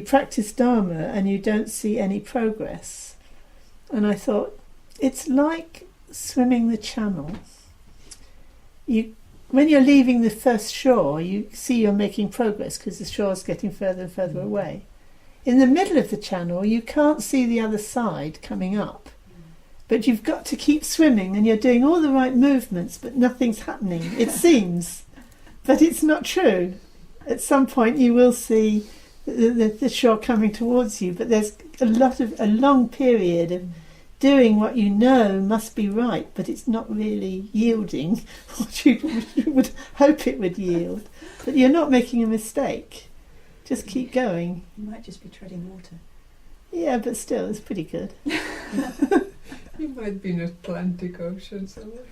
practice Dharma and you don't see any progress. And I thought, it's like swimming the channel. When you're leaving the first shore, you see you're making progress because the shore's getting further and further away. in the middle of the channel, you can't see the other side coming up. But you've got to keep swimming and you're doing all the right movements, but nothing's happening. It seems. But it's not true. At some point you will see the shore coming towards you, but there's a long period of doing what you know must be right, but it's not really yielding what you would hope it would yield. But you're not making a mistake. Just keep going. You might just be treading water. Yeah, but still, it's pretty good. You might be in Atlantic Ocean somewhere.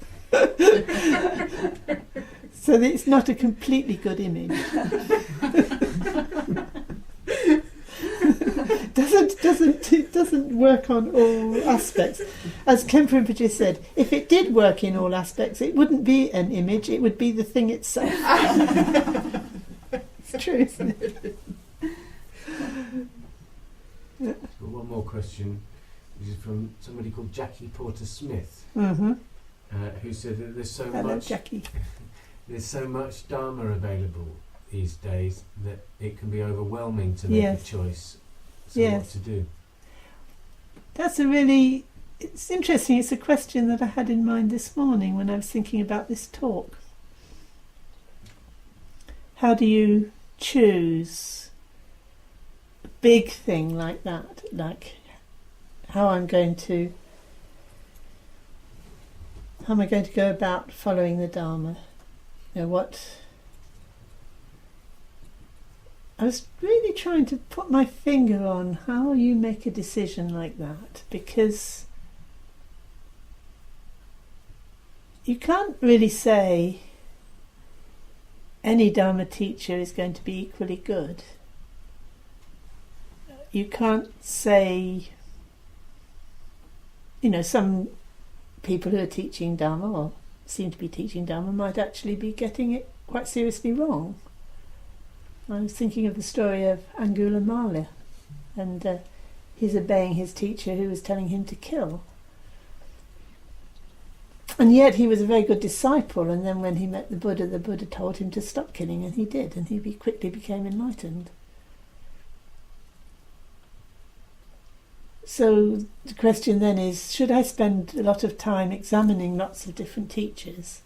So that it's not a completely good image. It doesn't work on all aspects. As Khenpo Rinpoche said, if it did work in all aspects, it wouldn't be an image, it would be the thing itself. It's true, isn't it? So one more question. This is from somebody called Jackie Porter Smith, Mm-hmm. who said that Hello, Jackie. there's so much Dharma available these days that it can be overwhelming to make Yes. a choice. So Yes. what to do? It's interesting, it's a question that I had in mind this morning when I was thinking about this talk. How do you choose a big thing like that? Like how am I going to go about following the Dharma? You know, I was really trying to put my finger on how you make a decision like that, because you can't really say any Dharma teacher is going to be equally good. You can't say, some people who are teaching Dharma or seem to be teaching Dharma might actually be getting it quite seriously wrong. I was thinking of the story of Angulimala, and he's obeying his teacher who was telling him to kill. And yet he was a very good disciple, and then when he met the Buddha told him to stop killing, and he did, and he quickly became enlightened. So the question then is, should I spend a lot of time examining lots of different teachers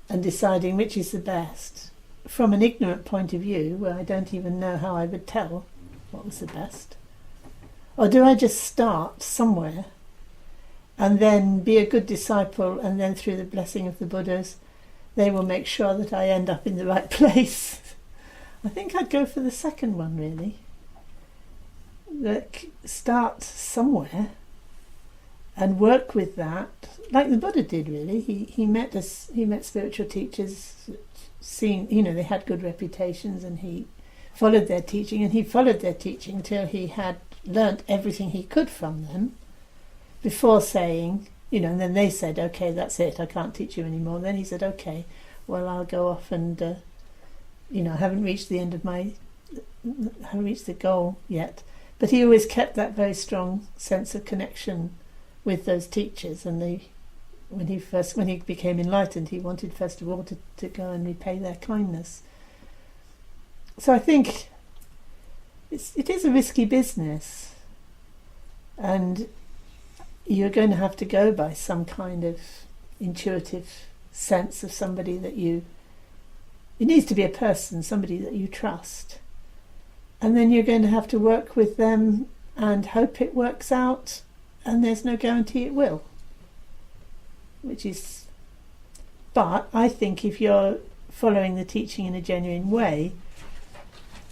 and deciding which is the best? From an ignorant point of view, where I don't even know how I would tell what was the best? Or do I just start somewhere and then be a good disciple, and then through the blessing of the Buddhas, they will make sure that I end up in the right place? I think I'd go for the second one, really. Start somewhere and work with that, like the Buddha did, really. He met spiritual teachers, they had good reputations, and he followed their teaching, until he had learnt everything he could from them, before saying, and then they said, okay, that's it, I can't teach you anymore. Then he said, okay, well, I'll go off and, I haven't reached the goal yet. But he always kept that very strong sense of connection with those teachers, and when he became enlightened, he wanted first of all to go and repay their kindness. So I think it is a risky business, and you're going to have to go by some kind of intuitive sense of somebody it needs to be a person, somebody that you trust. And then you're going to have to work with them and hope it works out, and there's no guarantee it will. But I think if you're following the teaching in a genuine way,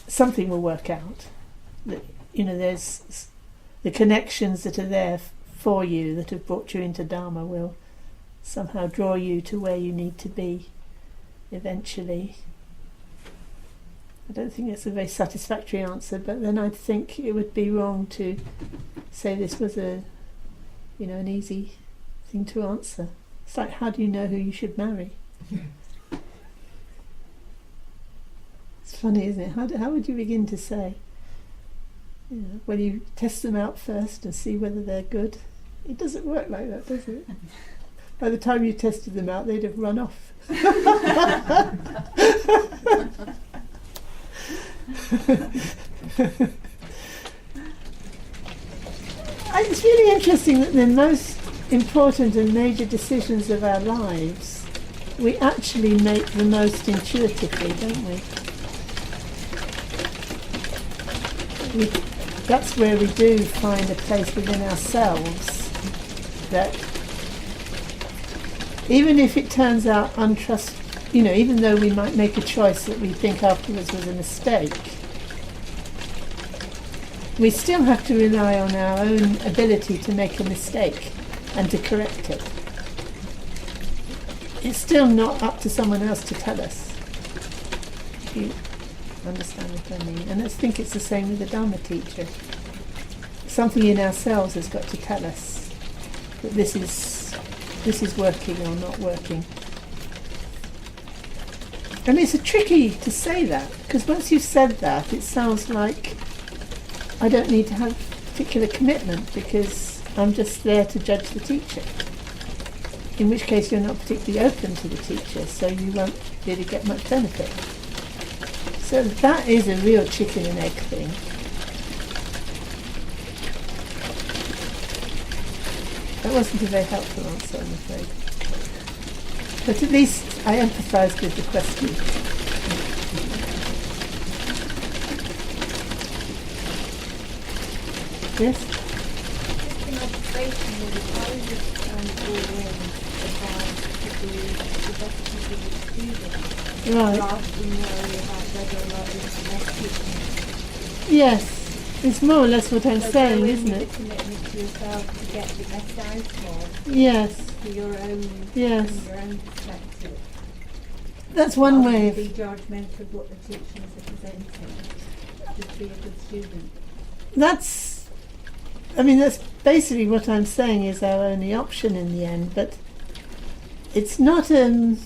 something will work out. There's the connections that are there for you, that have brought you into Dharma, will somehow draw you to where you need to be eventually. I don't think it's a very satisfactory answer, but then I think it would be wrong to say this was an easy thing to answer. It's like, how do you know who you should marry? It's funny, isn't it? How would you begin to say? Well, you test them out first and see whether they're good. It doesn't work like that, does it? By the time you tested them out, they'd have run off. It's really interesting that the most important and major decisions of our lives, we actually make the most intuitively, don't we? That's where we do find a place within ourselves that, even if it turns out even though we might make a choice that we think afterwards was a mistake, we still have to rely on our own ability to make a mistake and to correct it. It's still not up to someone else to tell us. If you understand what I mean. And I think it's the same with the Dharma teacher. Something in ourselves has got to tell us that this is working or not working. And it's tricky to say that, because once you've said that, it sounds like I don't need to have particular commitment because I'm just there to judge the teacher. In which case you're not particularly open to the teacher, so you won't really get much benefit. So that is a real chicken and egg thing. That wasn't a very helpful answer, I'm afraid. But at least I empathised with the question. Yes? Just an observation really, I would advise to be the best possible student Right. rather than worry about whether or not it's the best teaching. Yes. It's more or less what I'm So saying, go in isn't with it? a commitment to yourself to get the best out of Yes. for your own, Yes. from your own perspective. That's one Rather way than of... be judgmental of what the teachers are presenting. Just be a good student. That's basically what I'm saying is our only option in the end, but it's not a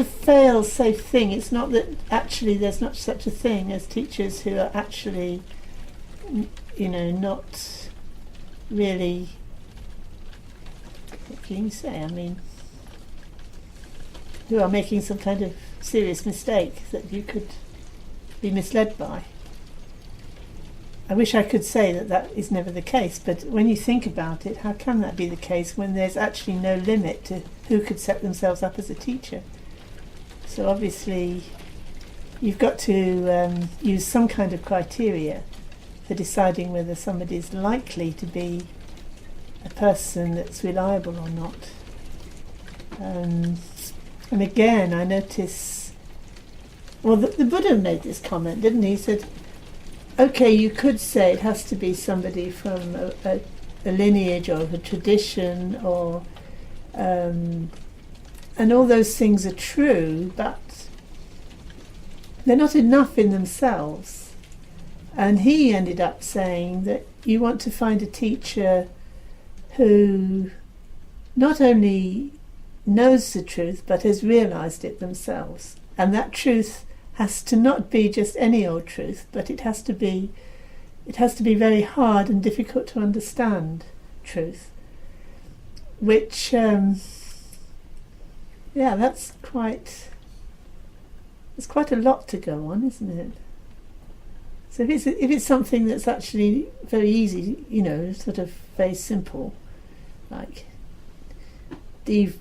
fail-safe thing. It's not that actually there's not such a thing as teachers who are actually, not really, what can you say, who are making some kind of serious mistake that you could be misled by. I wish I could say that is never the case, but when you think about it, how can that be the case when there's actually no limit to who could set themselves up as a teacher? So obviously you've got to use some kind of criteria for deciding whether somebody is likely to be a person that's reliable or not. And again, I notice, the Buddha made this comment, didn't he? He said, okay, you could say it has to be somebody from a lineage or a tradition, or and all those things are true, but they're not enough in themselves. And he ended up saying that you want to find a teacher who not only knows the truth but has realised it themselves, and that truth has to not be just any old truth, but it has to be very hard and difficult to understand truth, which that's quite a lot to go on, isn't it? So if it's something that's actually very easy, sort of very simple, like breathe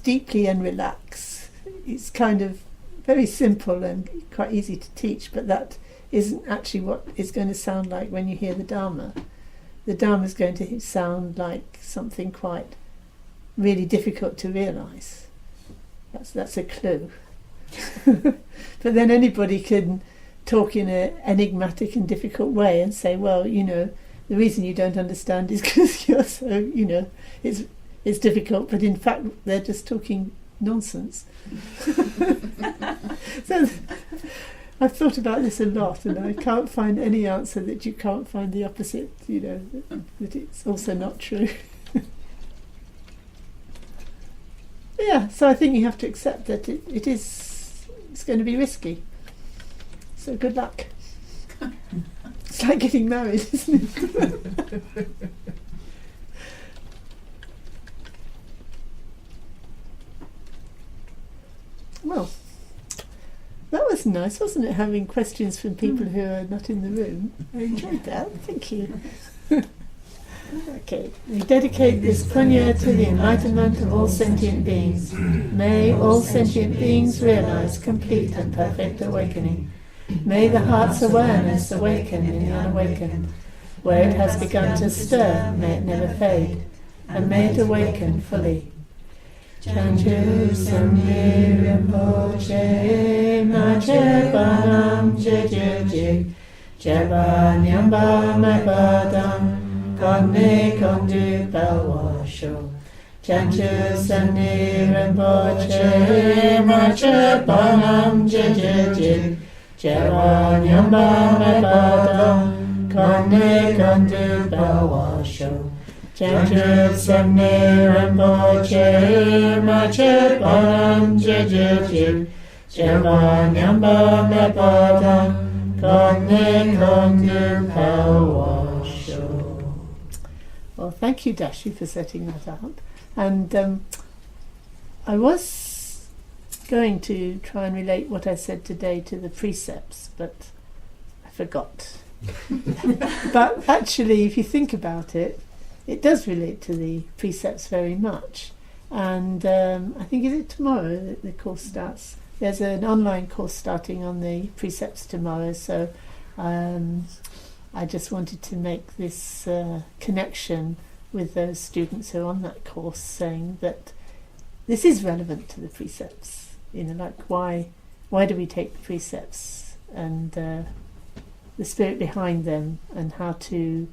deeply and relax, it's kind of very simple and quite easy to teach, but that isn't actually what it's going to sound like when you hear the Dharma. The Dharma is going to sound like something quite really difficult to realise. That's a clue. But then anybody can talk in an enigmatic and difficult way and say, well, the reason you don't understand is because you're so, it's difficult, but in fact they're just talking nonsense. So I've thought about this a lot, and I can't find any answer that you can't find the opposite, that it's also not true. Yeah, so I think you have to accept that it's going to be risky. So good luck. It's like getting married, isn't it? Well, That was nice, wasn't it, having questions from people who are not in the room? I enjoyed that, thank you. Okay, we dedicate this punya to the enlightenment of all sentient beings. May all sentient beings realize complete and perfect awakening. May the heart's awareness awaken in the unawakened. Where it has begun to stir, may it never fade, and may it awaken fully. Chanchu Samni Rinpoche Mache Banam Jejeje Jeba Nyamba Mabadam Konne Kondu Balwasho Chanchu Samni Rinpoche Mache Banam Jejeje Jeba Nyamba Mabadam Konne Kondu Balwasho Chanchu Samni Rinpoche Mache Banam Jejeje Jeba Nyamba Mabadam Konne Kondu Balwasho. Well, thank you, Dashi, for setting that up. And I was going to try and relate what I said today to the precepts, but I forgot. But actually, if you think about it, it does relate to the precepts very much. And I think, is it tomorrow that the course starts? There's an online course starting on the precepts tomorrow, so I just wanted to make this connection with those students who are on that course, saying that this is relevant to the precepts. You know, like why do we take the precepts, and the spirit behind them, and how to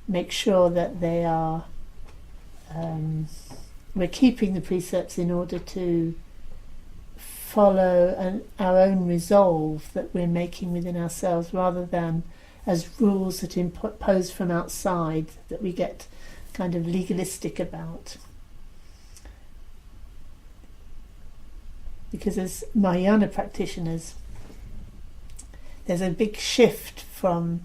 make sure that they are we're keeping the precepts in order to follow our own resolve that we're making within ourselves, rather than as rules that imposed from outside that we get kind of legalistic about. Because as Mahayana practitioners, there's a big shift from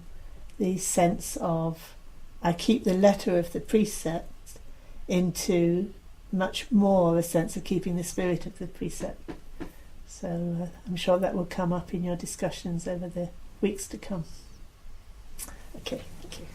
the sense of I keep the letter of the precept into much more a sense of keeping the spirit of the precept. So I'm sure that will come up in your discussions over the weeks to come. Okay, thank you.